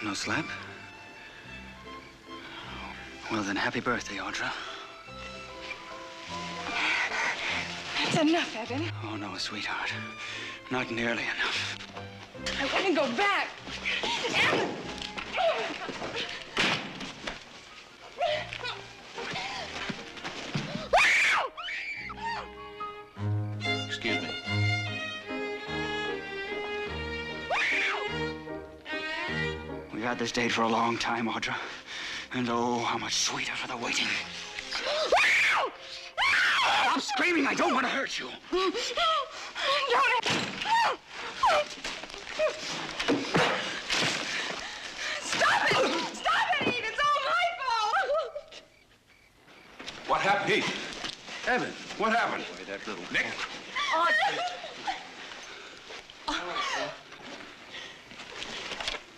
No slap? Well, then, happy birthday, Audra. That's enough, Evan. Oh, no, sweetheart. Not nearly enough. I want to go back. Evan! Excuse me. We've had this date for a long time, Audra. And oh, how much sweeter for the waiting. Stop screaming! I don't want to hurt you. Don't. Stop it! Stop it, Heath! It's all my fault! What happened, Heath? Evan, what happened? Boy, that little... Nick!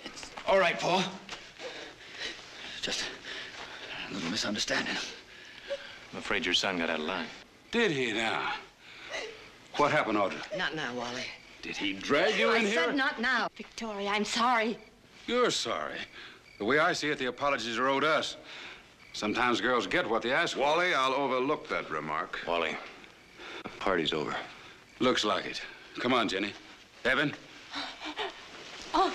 It's all right, Paul. Just a little misunderstanding. I'm afraid your son got out of line. Did he now? What happened, Audra? Not now, Wally. Did he drag you in I here? said not now. Victoria, I'm sorry. You're sorry. The way I see it, the apologies are owed us. Sometimes girls get what they ask for. Wally, I'll overlook that remark. Wally, the party's over. Looks like it. Come on, Jenny. Evan? Oh.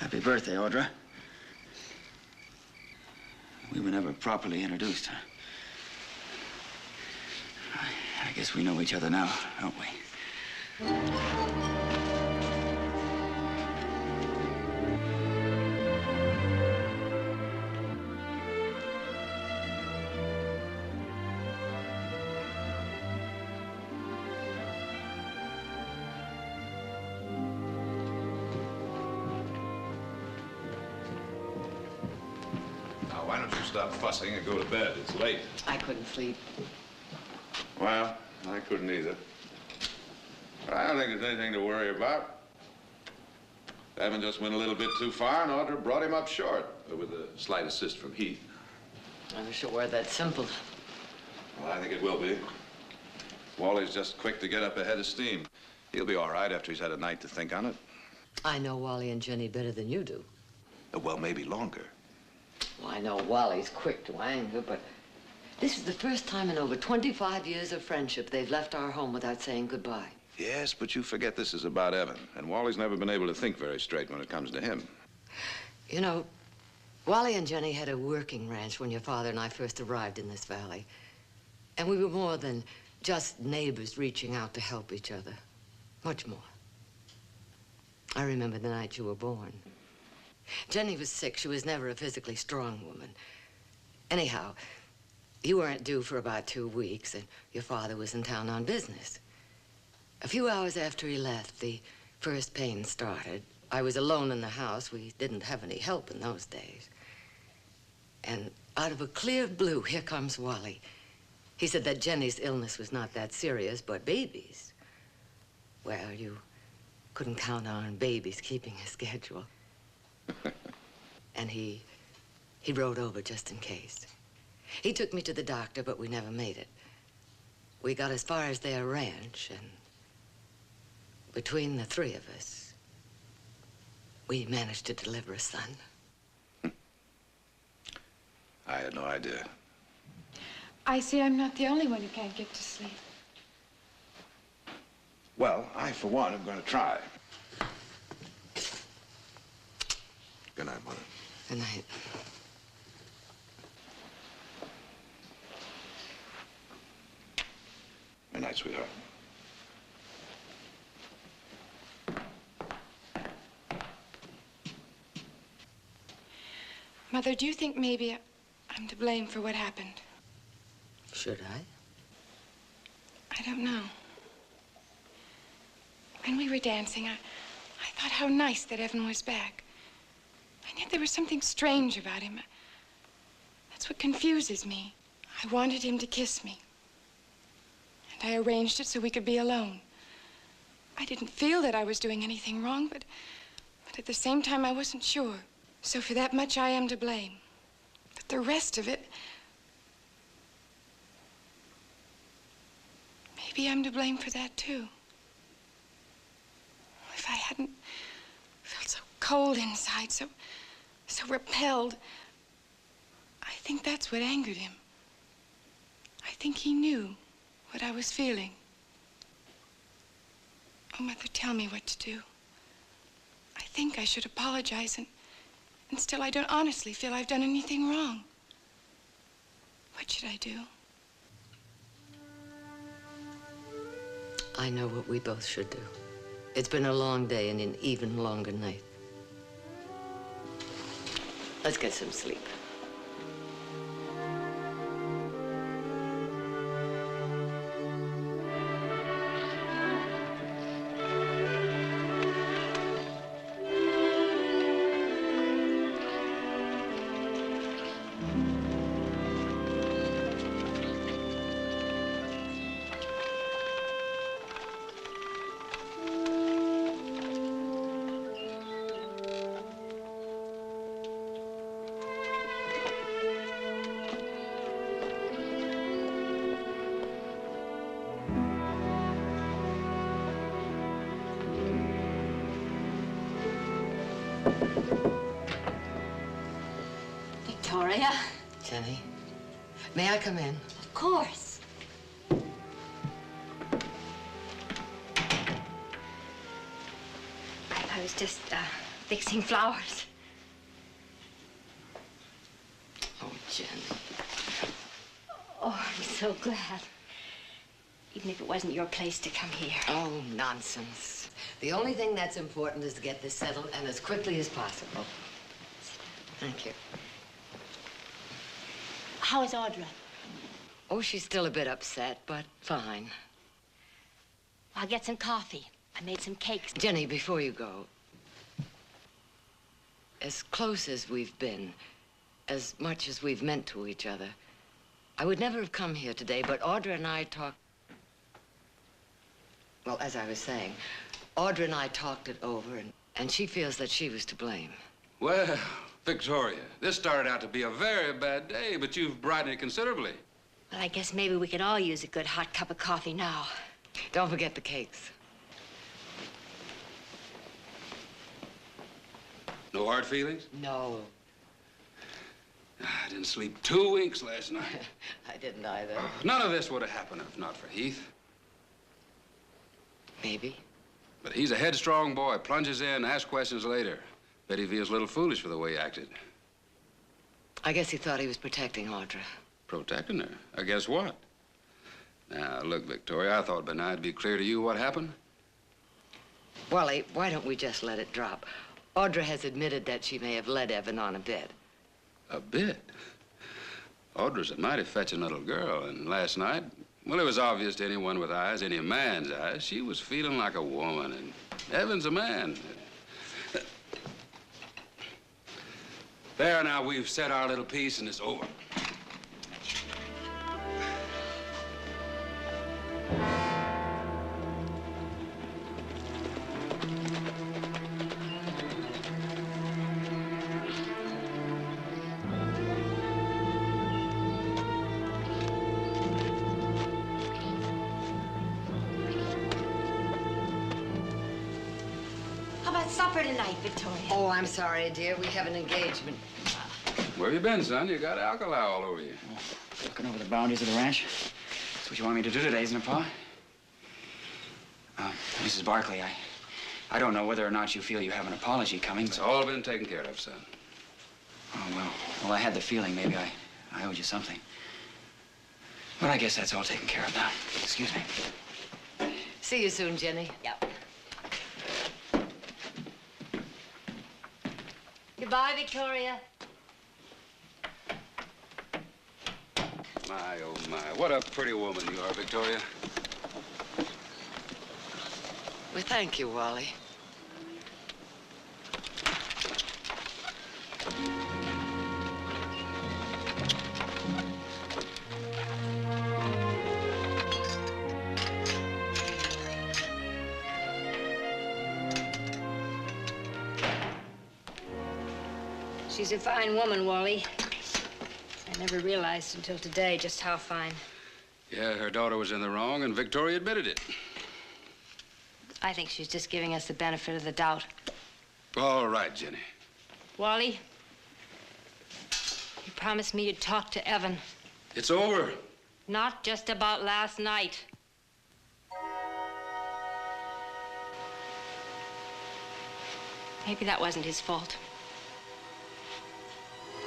Happy birthday, Audra. We were never properly introduced, huh? I guess we know each other now, don't we? Why don't you stop fussing and go to bed? It's late. I couldn't sleep. Well, I couldn't either. But I don't think there's anything to worry about. Evan just went a little bit too far, and Audra brought him up short, with a slight assist from Heath. I wish it were that simple. Well, I think it will be. Wally's just quick to get up ahead of steam. He'll be all right after he's had a night to think on it. I know Wally and Jenny better than you do. Well, maybe longer. Well, I know Wally's quick to anger, but this is the first time in over 25 years of friendship they've left our home without saying goodbye. Yes, but you forget this is about Evan, and Wally's never been able to think very straight when it comes to him. You know, Wally and Jenny had a working ranch when your father and I first arrived in this valley. And we were more than just neighbors reaching out to help each other. Much more. I remember the night you were born. Jenny was sick. She was never a physically strong woman. Anyhow, you weren't due for about 2 weeks, and your father was in town on business. A few hours after he left, the first pain started. I was alone in the house. We didn't have any help in those days. And out of a clear blue, here comes Wally. He said that Jenny's illness was not that serious, but baby's. Well, you couldn't count on babies keeping a schedule. And he rode over just in case. He took me to the doctor, but we never made it. We got as far as their ranch, and between the 3 of us, we managed to deliver a son. I had no idea. I see I'm not the only one who can't get to sleep. Well, I, for one, am going to try. Good night, Mother. Good night. Good night, sweetheart. Mother, do you think maybe I'm to blame for what happened? Should I? I don't know. When we were dancing, I thought how nice that Evan was back. And yet there was something strange about him. That's what confuses me. I wanted him to kiss me. And I arranged it so we could be alone. I didn't feel that I was doing anything wrong, but at the same time, I wasn't sure. So for that much, I am to blame. But the rest of it, maybe I'm to blame for that, too. If I hadn't felt so cold inside, so repelled, I think that's what angered him. I think he knew what I was feeling. Oh, Mother, tell me what to do. I think I should apologize, and still I don't honestly feel I've done anything wrong. What should I do? I know what we both should do. It's been a long day and an even longer night. Let's get some sleep. Victoria? Jenny, may I come in? Of course. I was just fixing flowers. Oh, Jenny. Oh, I'm so glad. Even if it wasn't your place to come here. Oh, nonsense. The only thing that's important is to get this settled, and as quickly as possible. Thank you. How is Audra? Oh, she's still a bit upset, but fine. I'll get some coffee. I made some cakes. Jenny, before you go, as close as we've been, as much as we've meant to each other, I would never have come here today, but Audra and I talked... Well, as I was saying, Audra and I talked it over, and she feels that she was to blame. Well, Victoria, this started out to be a very bad day, but you've brightened it considerably. Well, I guess maybe we could all use a good hot cup of coffee now. Don't forget the cakes. No hard feelings? No. I didn't sleep 2 weeks last night. I didn't either. None of this would have happened if not for Heath. Maybe. But he's a headstrong boy, plunges in, asks questions later. Bet he feels a little foolish for the way he acted. I guess he thought he was protecting Audra. Protecting her? I guess what? Now, look, Victoria, I thought by now it'd be clear to you what happened. Wally, why don't we just let it drop? Audra has admitted that she may have led Evan on a bit. A bit? Audra's a mighty fetching little girl, and last night, well, it was obvious to anyone with eyes, any man's eyes, she was feeling like a woman, and Evan's a man. There, now, we've said our little piece, and it's over. Supper tonight, Victoria. Oh, I'm sorry, dear. We have an engagement. Where you been, son? You got alkali all over you. Looking over the boundaries of the ranch. That's what you want me to do today, isn't it, Pa? Mrs. Barkley, I don't know whether or not you feel you have an apology coming, but... It's all been taken care of, son. Oh, well, I had the feeling maybe I owed you something. But I guess that's all taken care of now. Excuse me. See you soon, Jenny. Yep. Goodbye, Victoria. My, oh, my. What a pretty woman you are, Victoria. Well, thank you, Wally. She's a fine woman, Wally. I never realized until today just how fine. Yeah, her daughter was in the wrong, and Victoria admitted it. I think she's just giving us the benefit of the doubt. All right, Jenny. Wally, you promised me you'd talk to Evan. It's over. Not just about last night. Maybe that wasn't his fault.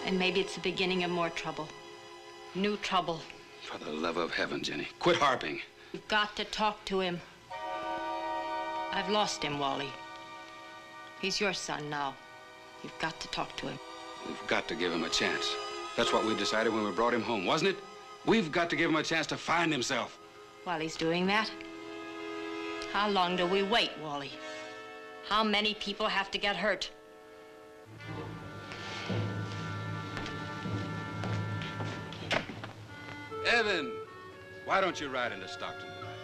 And maybe it's the beginning of more trouble. New trouble. For the love of heaven, Jenny, quit harping. You've got to talk to him. I've lost him, Wally. He's your son now. You've got to talk to him. We've got to give him a chance. That's what we decided when we brought him home, wasn't it? We've got to give him a chance to find himself. While he's doing that, how long do we wait, Wally? How many people have to get hurt? Evan, why don't you ride into Stockton tonight?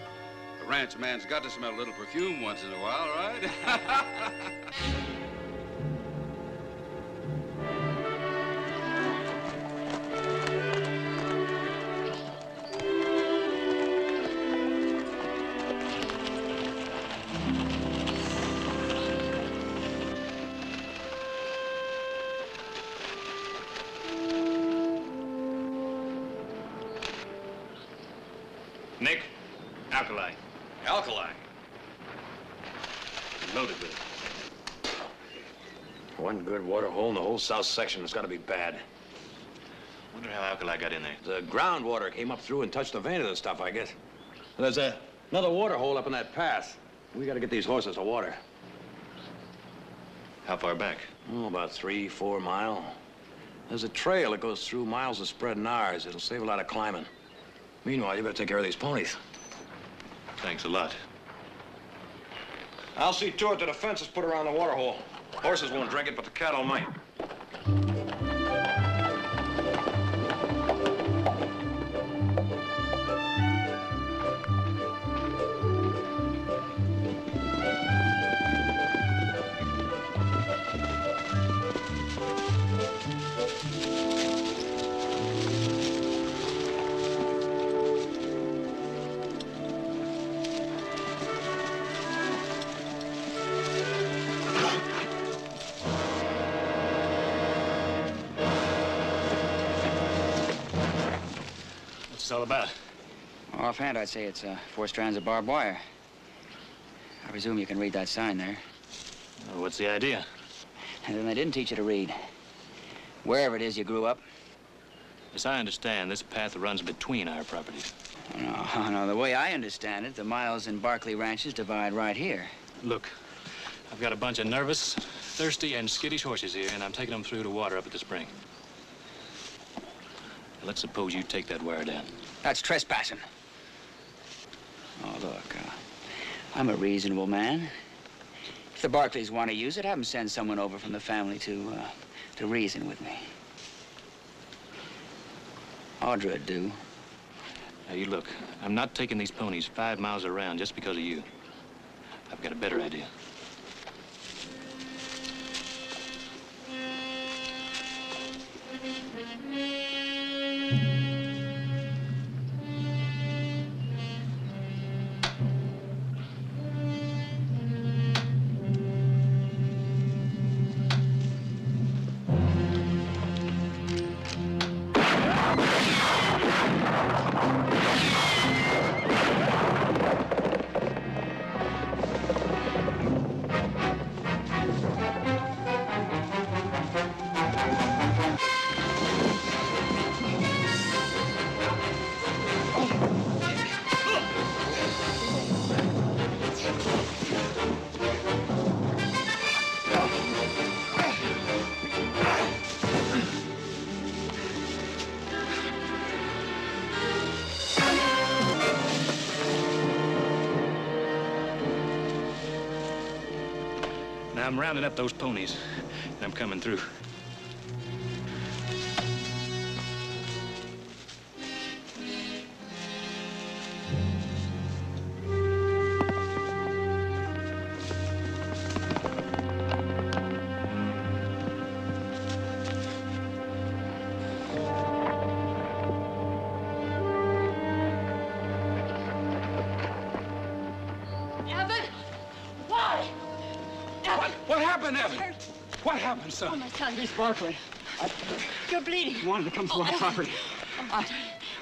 A ranch man's got to smell a little perfume once in a while, right? Nick, alkali. Alkali? Loaded with it. One good water hole in the whole south section has got to be bad. Wonder how alkali got in there. The groundwater came up through and touched the vein of the stuff, I guess. There's another water hole up in that path. We got to get these horses to water. How far back? Oh, about 3-4 miles. There's a trail that goes through miles of spread Nars. It'll save a lot of climbing. Meanwhile, you better take care of these ponies. Thanks a lot. I'll see to it that the fence is put around the water hole. Horses won't drink it, but the cattle might. this all about? Offhand, I'd say it's 4 strands of barbed wire. I presume you can read that sign there. Well, what's the idea? And then they didn't teach you to read. Wherever it is you grew up. As I understand, this path runs between our properties. No, the way I understand it, the Miles and Barkley ranches divide right here. Look, I've got a bunch of nervous, thirsty, and skittish horses here, and I'm taking them through to water up at the spring. Let's suppose you take that wire down. That's trespassing. Oh, look, I'm a reasonable man. If the Barkleys want to use it, have them send someone over from the family to reason with me. Audra'd do. Now, you look, I'm not taking these ponies 5 miles around just because of you. I've got a better idea. I'm rounding up those ponies, and I'm coming through. What happened, Evan? What happened, son? Oh, my son, Heath Barkley. You're bleeding. He wanted to come through our property.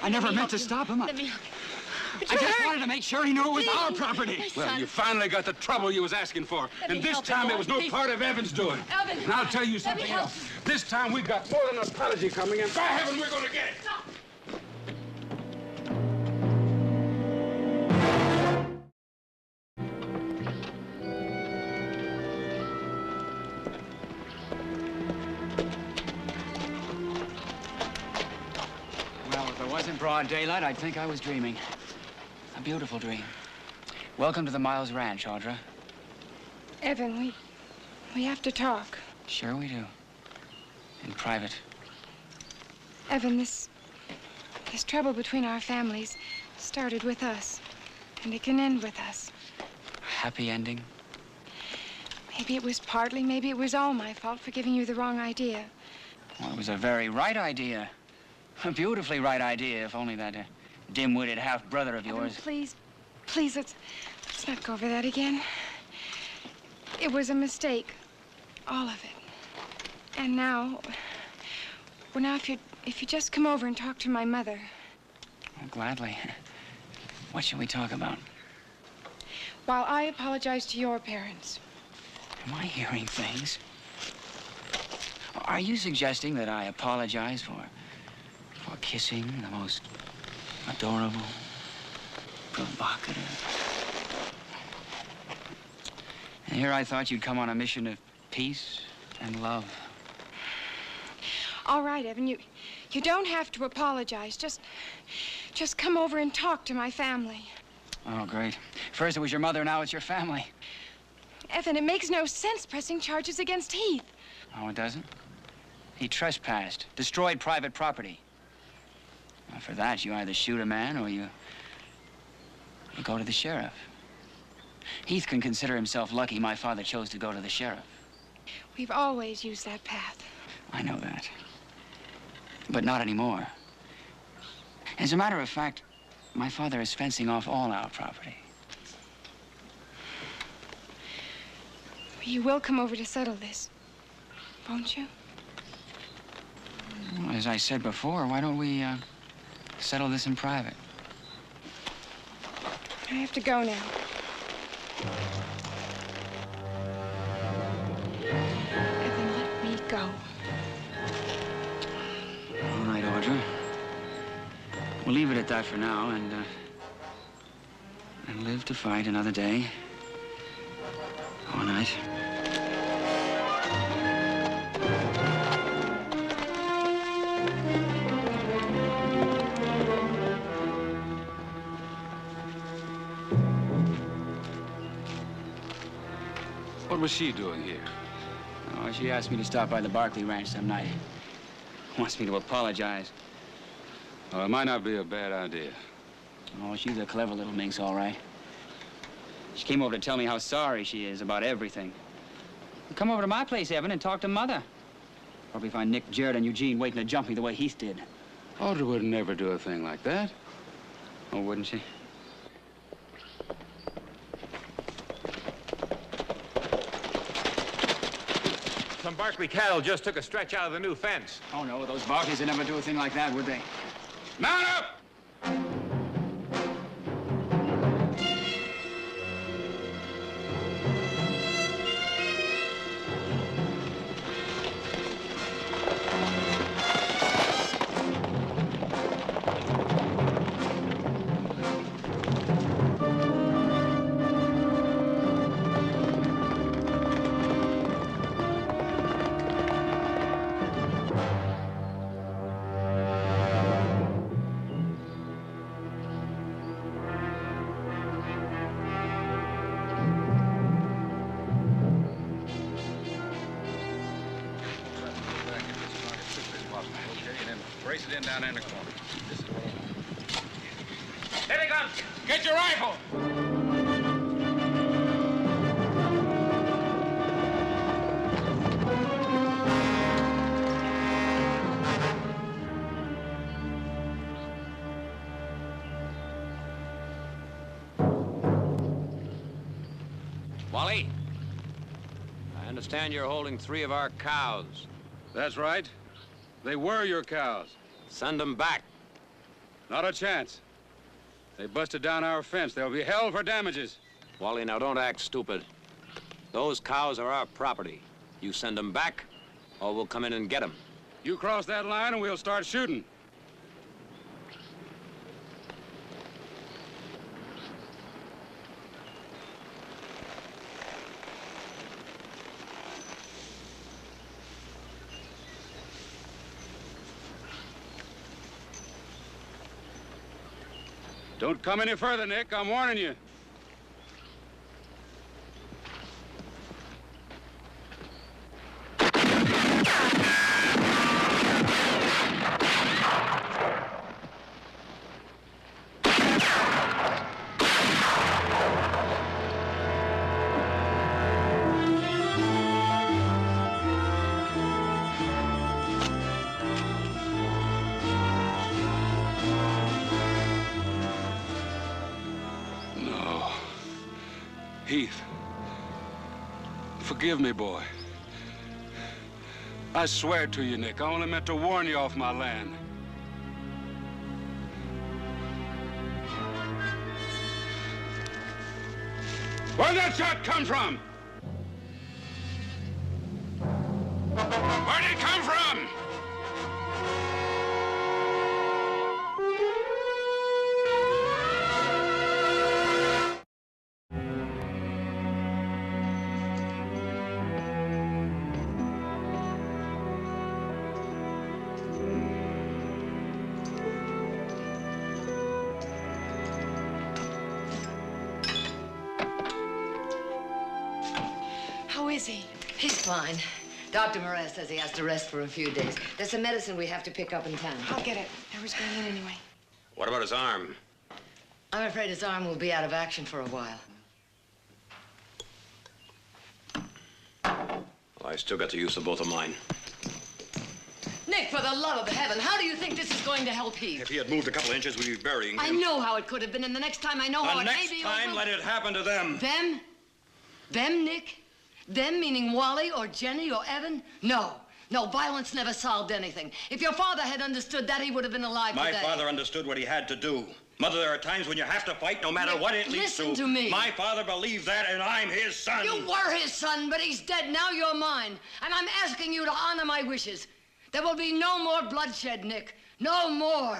I never meant to stop him. Let me help you. I just wanted to make sure he knew it was our property. My Well, son. you finally got the trouble you was asking for. Let And me this help you, time boy, it was no please. part of Evan's doing. Evan. And I'll tell you Let me something help else. This time we've got more than an apology coming, and by heaven, we're going to get it. Well, if it wasn't broad daylight, I'd think I was dreaming. A beautiful dream. Welcome to the Miles Ranch, Audra. Evan, we have to talk. Sure we do. In private. Evan, this trouble between our families started with us, and it can end with us. Happy ending. Maybe it was partly, maybe it was all my fault for giving you the wrong idea. Well, it was a very right idea. A beautifully right idea, if only that dim-witted half-brother of yours. Evan, please, let's not go over that again. It was a mistake, all of it. And now, well, now if you just come over and talk to my mother. Oh, gladly. What shall we talk about? While I apologize to your parents. Am I hearing things? Are you suggesting that I apologize for kissing the most adorable, provocative? And here I thought you'd come on a mission of peace and love. All right, Evan, you don't have to apologize. Just come over and talk to my family. Oh, great. First it was your mother, now it's your family. Evan, it makes no sense pressing charges against Heath. Oh, it doesn't? He trespassed, destroyed private property. Well, for that, you either shoot a man or you go to the sheriff. Heath can consider himself lucky my father chose to go to the sheriff. We've always used that path. I know that. But not anymore. As a matter of fact, my father is fencing off all our property. You will come over to settle this, won't you? Well, as I said before, why don't we Settle this in private. I have to go now. Evan, let me go. All right, Audra. We'll leave it at that for now and live to fight another day. All night. What was she doing here? Oh, she asked me to stop by the Barkley ranch some night. Wants me to apologize. Well, it might not be a bad idea. Oh, she's a clever little minx, all right. She came over to tell me how sorry she is about everything. Come over to my place, Evan, and talk to Mother. Probably find Nick, Jared, and Eugene waiting to jump me the way Heath did. Audra would never do a thing like that. Oh, wouldn't she? Some Barkley cattle just took a stretch out of the new fence. Oh, no, those Barkleys would never do a thing like that, would they? Mount up! Brace it in down in the corner. This is what I want. Here he comes. Get your rifle. Wally, I understand you're holding 3 of our cows. That's right. They were your cows. Send them back. Not a chance. They busted down our fence. They'll be held for damages. Wally, now don't act stupid. Those cows are our property. You send them back, or we'll come in and get them. You cross that line and we'll start shooting. Don't come any further, Nick. I'm warning you. Heath, forgive me, boy. I swear to you, Nick, I only meant to warn you off my land. Where'd that shot come from? Where'd it come from? How is he? He's fine. Dr. Moran says he has to rest for a few days. There's some medicine we have to pick up in town. I'll get it. I was going in anyway. What about his arm? I'm afraid his arm will be out of action for a while. Well, I still got the use of both of mine. Nick, for the love of heaven, how do you think this is going to help Heath? If he had moved a couple inches, we'd be burying him. I know how it could have been, and the next time I know how it may be over. The next time, let it happen to them. Them? Them, Nick? Them meaning Wally or Jenny or Evan? No. No, violence never solved anything. If your father had understood that, he would have been alive My today. father understood what he had to do. Mother, there are times when you have to fight no matter what it leads to. Listen to me. My father believed that, and I'm his son. You were his son, but he's dead. Now you're mine. And I'm asking you to honor my wishes. There will be no more bloodshed, Nick. No more.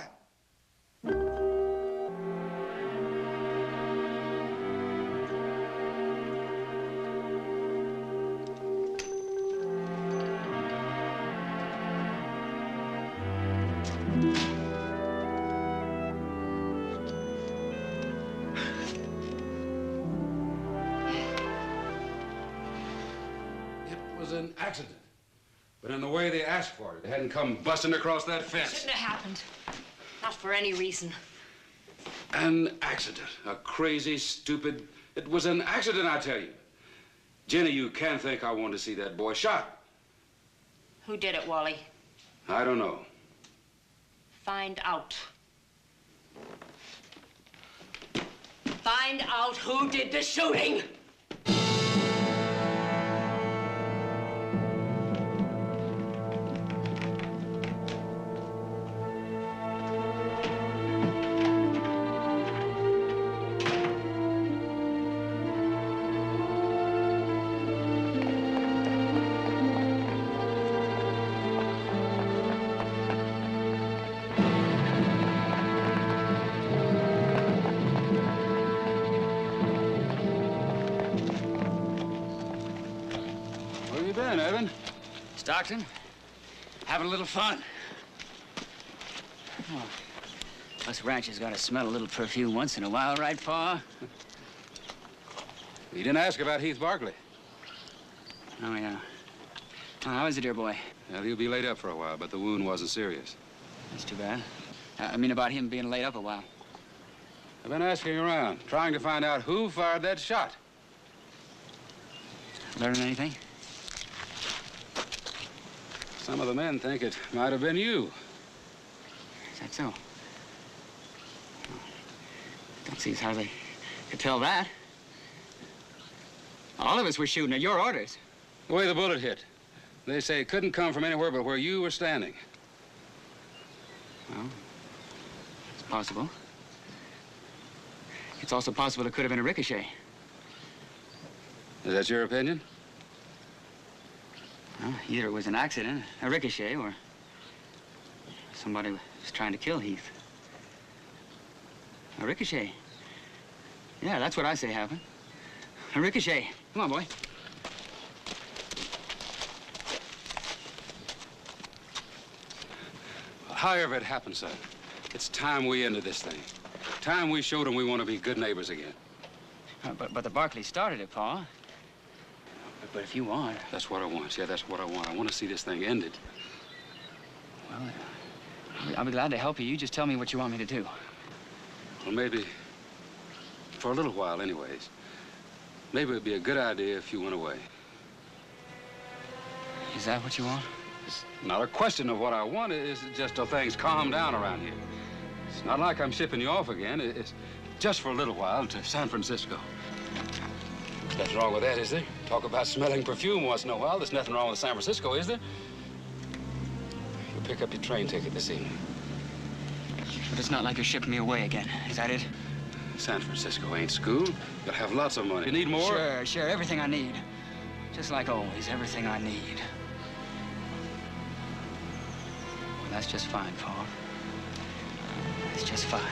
An accident. But in the way they asked for it, they hadn't come busting across that fence. Shouldn't have happened. Not for any reason. An accident. A crazy, stupid... It was an accident, I tell you. Jenny, you can't think I want to see that boy shot. Who did it, Wally? I don't know. Find out. Find out who did the shooting! Stockton, having a little fun. Oh, us ranchers gotta smell a little perfume once in a while, right, Pa? You didn't ask about Heath Barkley. Oh, yeah. Oh, how is it, dear boy? Well, he'll be laid up for a while, but the wound wasn't serious. That's too bad. I mean about him being laid up a while. I've been asking around, trying to find out who fired that shot. Learning anything? Some of the men think it might have been you. Is that so? Don't see as how they could tell that. All of us were shooting at your orders. The way the bullet hit. They say it couldn't come from anywhere but where you were standing. Well, it's possible. It's also possible it could have been a ricochet. Is that your opinion? Well, either it was an accident, a ricochet, or somebody was trying to kill Heath. A ricochet. Yeah, that's what I say happened. A ricochet. Come on, boy. However it happened, son, it's time we ended this thing. Time we showed them we want to be good neighbors again. But the Barkleys started it, Pa. But if you want... That's what I want. Yeah, that's what I want. I want to see this thing ended. Well, I'll be glad to help you. You just tell me what you want me to do. Well, maybe, for a little while anyways, maybe it'd be a good idea if you went away. Is that what you want? It's not a question of what I want. It's just till things calm down around here. It's not like I'm shipping you off again. It's just for a little while to San Francisco. There's nothing wrong with that, is there? Talk about smelling perfume once in a while. There's nothing wrong with San Francisco, is there? You'll pick up your train ticket this evening. But it's not like you're shipping me away again. Is that it? San Francisco ain't school. You'll have lots of money. You need more? Sure, everything I need. Just like always, everything I need. Well, that's just fine, Pa. It's just fine.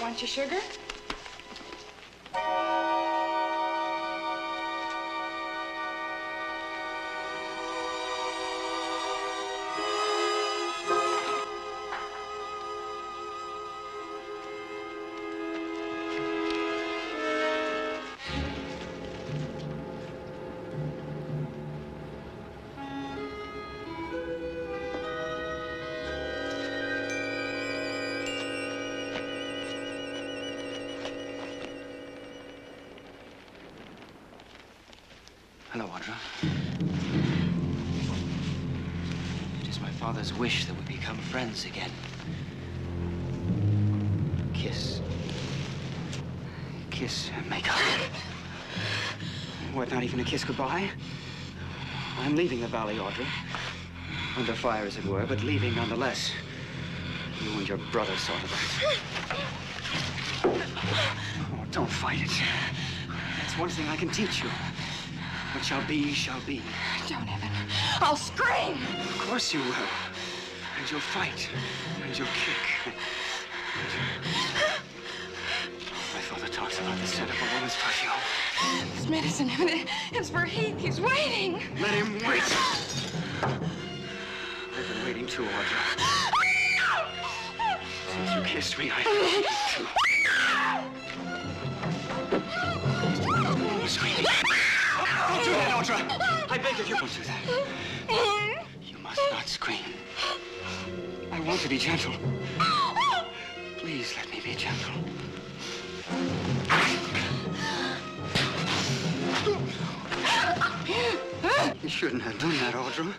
Want your sugar? Hello, Audra. It is my father's wish that we become friends again. Kiss. Kiss and make up. What, not even a kiss goodbye? I'm leaving the valley, Audra. Under fire, as it were, but leaving nonetheless. You and your brother saw to that. Oh, don't fight it. That's one thing I can teach you. What shall be, shall be. Don't, Evan. I'll scream. Of course you will. And you'll fight. And you'll kick. My father talks about the scent of a woman's perfume. This medicine, Evan, it's for Heath. He's waiting. Let him wait. I've been waiting too, Audra. Since you kissed me, I've been waiting too. Sweetie. Don't do that, Audra! I beg of you, don't do that. You must not scream. I want to be gentle. Please let me be gentle. You shouldn't have done that, Audra.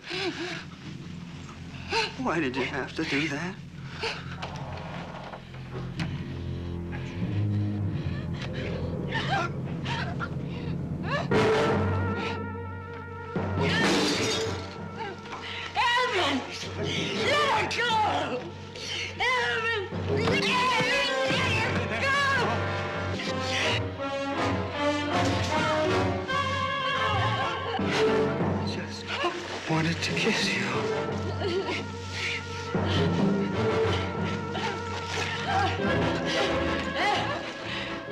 Why did you have to do that? Evan! Let her go! Evan! Let her go! Just wanted to kiss you.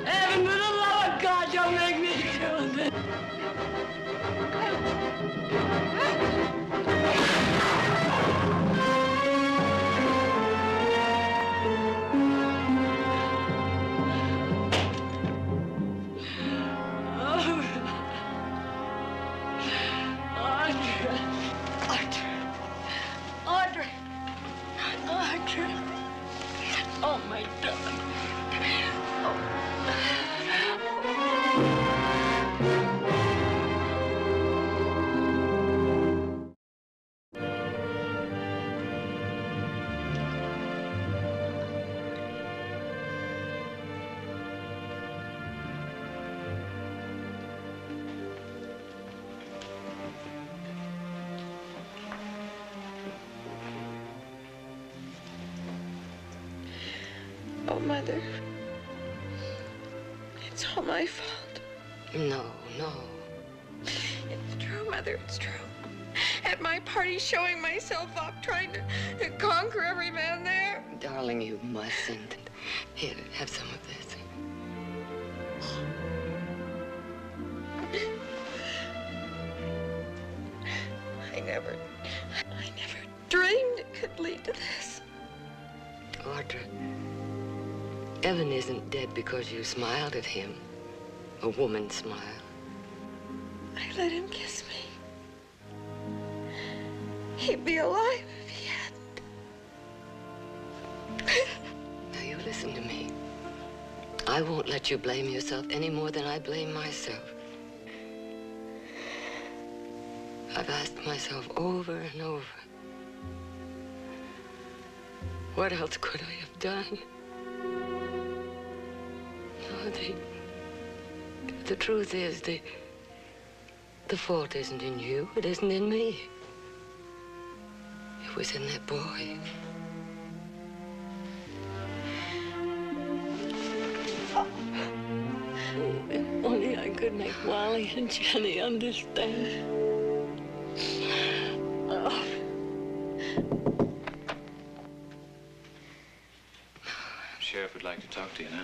Evan, for the love of God, don't make me do this. Audra. Oh, my darling. Oh, Mother. It's all my fault. No, no. It's true, Mother, it's true. At my party, showing myself up, trying to conquer every man there. Darling, you mustn't. Here, have some of this. I never dreamed it could lead to this. Audra, Evan isn't dead because you smiled at him. A woman's smile. I let him kiss me. He'd be alive if he hadn't. Now, you listen to me. I won't let you blame yourself any more than I blame myself. I've asked myself over and over, what else could I have done? No, the truth is, the fault isn't in you. It isn't in me. It was in that boy. If only I could make Wally and Jenny understand. Oh. Sheriff would like to talk to you now.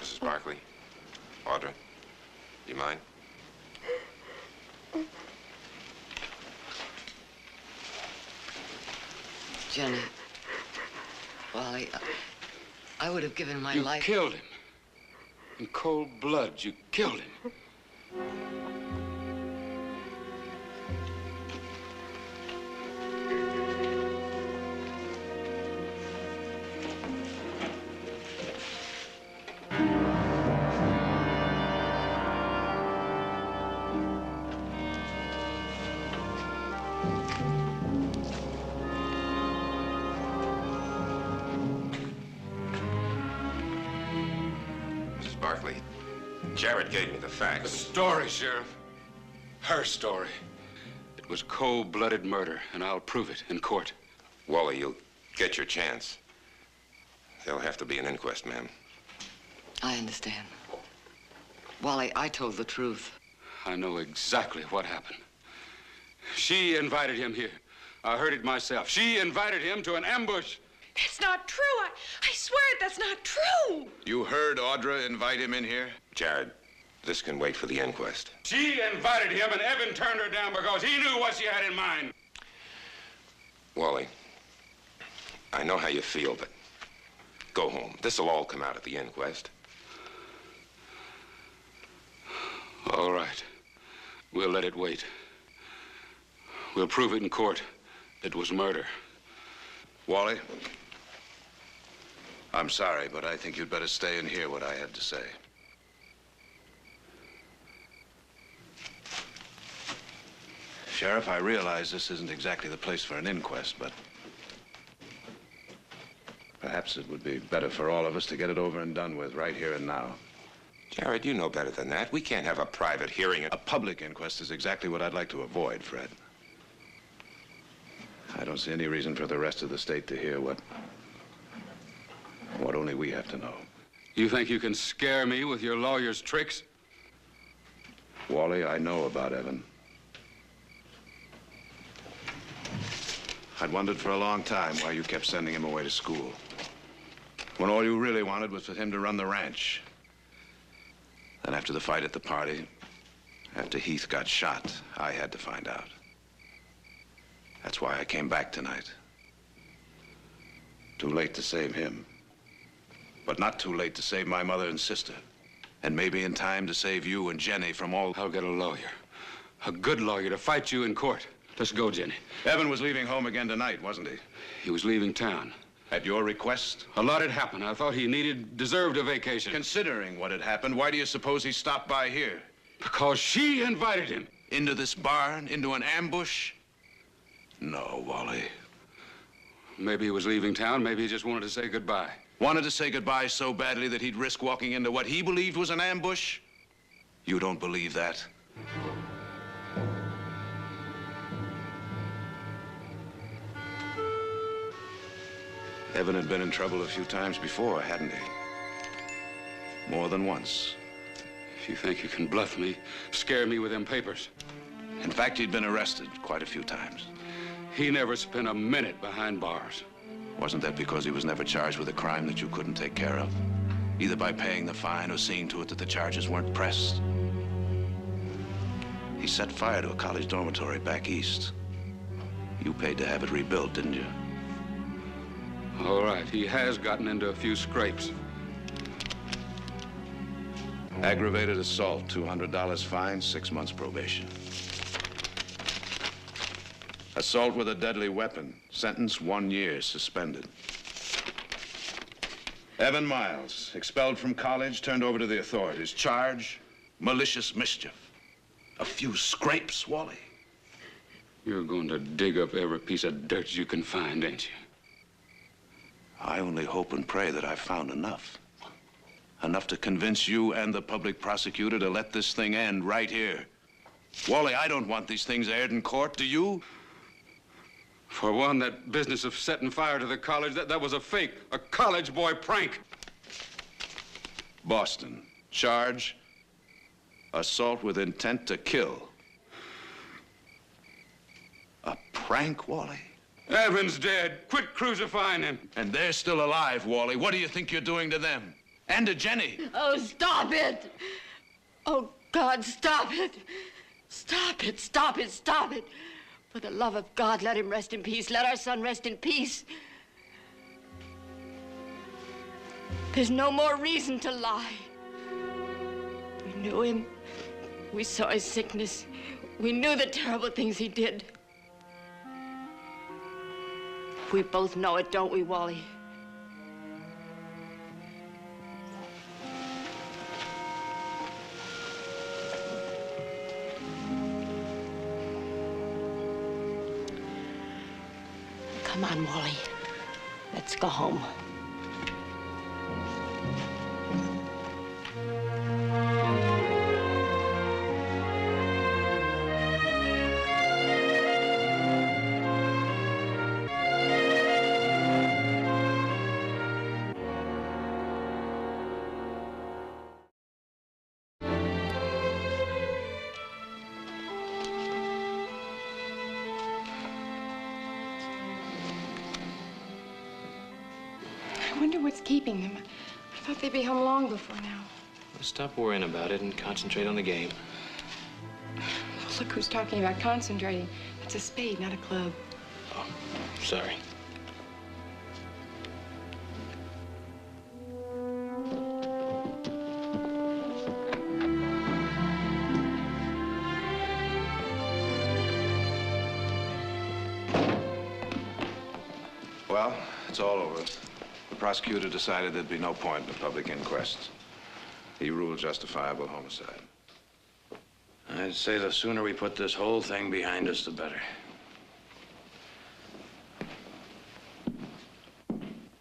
Mrs. Barkley, Audra, do you mind? Jenny, Wally, I would have given my life. You killed him. In cold blood, you killed him. Barkley, Jared gave me the facts. The story, Sheriff. Her story. It was cold-blooded murder, and I'll prove it in court. Wally, you'll get your chance. There'll have to be an inquest, ma'am. I understand. Wally, I told the truth. I know exactly what happened. She invited him here. I heard it myself. She invited him to an ambush. That's not true. I swear it, that's not true. You heard Audra invite him in here? Jared, this can wait for the inquest. She invited him, and Evan turned her down because he knew what she had in mind. Wally, I know how you feel, but go home. This'll all come out at the inquest. All right. We'll let it wait. We'll prove it in court. It was murder. Wally, I'm sorry, but I think you'd better stay and hear what I had to say. Sheriff, I realize this isn't exactly the place for an inquest, but perhaps it would be better for all of us to get it over and done with right here and now. Jared, you know better than that. We can't have a private hearing. A public inquest is exactly what I'd like to avoid, Fred. I don't see any reason for the rest of the state to hear what only we have to know. You think you can scare me with your lawyer's tricks? Wally, I know about Evan. I'd wondered for a long time why you kept sending him away to school, when all you really wanted was for him to run the ranch. Then after the fight at the party, after Heath got shot, I had to find out. That's why I came back tonight. Too late to save him, but not too late to save my mother and sister. And maybe in time to save you and Jenny from all... I'll get a lawyer. A good lawyer to fight you in court. Let's go, Jenny. Evan was leaving home again tonight, wasn't he? He was leaving town. At your request? A lot had happened. I thought he deserved a vacation. Considering what had happened, why do you suppose he stopped by here? Because she invited him. Into this barn? Into an ambush? No, Wally. Maybe he was leaving town. Maybe he just wanted to say goodbye. Wanted to say goodbye so badly that he'd risk walking into what he believed was an ambush? You don't believe that? Evan had been in trouble a few times before, hadn't he? More than once. If you think you can bluff me, scare me with them papers. In fact, he'd been arrested quite a few times. He never spent a minute behind bars. Wasn't that because he was never charged with a crime that you couldn't take care of? Either by paying the fine or seeing to it that the charges weren't pressed? He set fire to a college dormitory back east. You paid to have it rebuilt, didn't you? All right, he has gotten into a few scrapes. Aggravated assault, $200 fine, 6 months probation. Assault with a deadly weapon, sentence 1 year, suspended. Evan Miles, expelled from college, turned over to the authorities. Charge, malicious mischief. A few scrapes, Wally. You're going to dig up every piece of dirt you can find, ain't you? I only hope and pray that I've found enough. Enough to convince you and the public prosecutor to let this thing end right here. Wally, I don't want these things aired in court, do you? For one, that business of setting fire to the college, that was a fake, a college boy prank. Boston, charge, assault with intent to kill. A prank, Wally? Evan's dead. Quit crucifying him. And they're still alive, Wally. What do you think you're doing to them? And to Jenny? Oh, stop it! Oh, God, stop it! Stop it, stop it, stop it! For the love of God, let him rest in peace. Let our son rest in peace. There's no more reason to lie. We knew him. We saw his sickness. We knew the terrible things he did. We both know it, don't we, Wally? Come on, Wally. Let's go home. I wonder what's keeping them. I thought they'd be home long before now. Well, stop worrying about it and concentrate on the game. Look who's talking about concentrating. It's a spade, not a club. Oh, sorry. Well, it's all over. The prosecutor decided there'd be no point in a public inquest. He ruled justifiable homicide. I'd say the sooner we put this whole thing behind us, the better.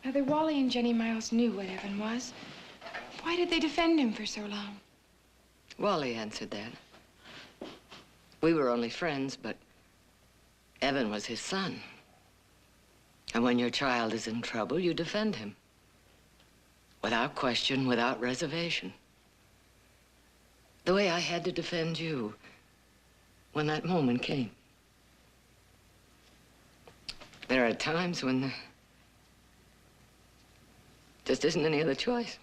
Either Wally and Jenny Miles knew what Evan was. Why did they defend him for so long? Wally answered that. We were only friends, but Evan was his son. And when your child is in trouble, you defend him. Without question, without reservation. The way I had to defend you when that moment came. There are times when there just isn't any other choice.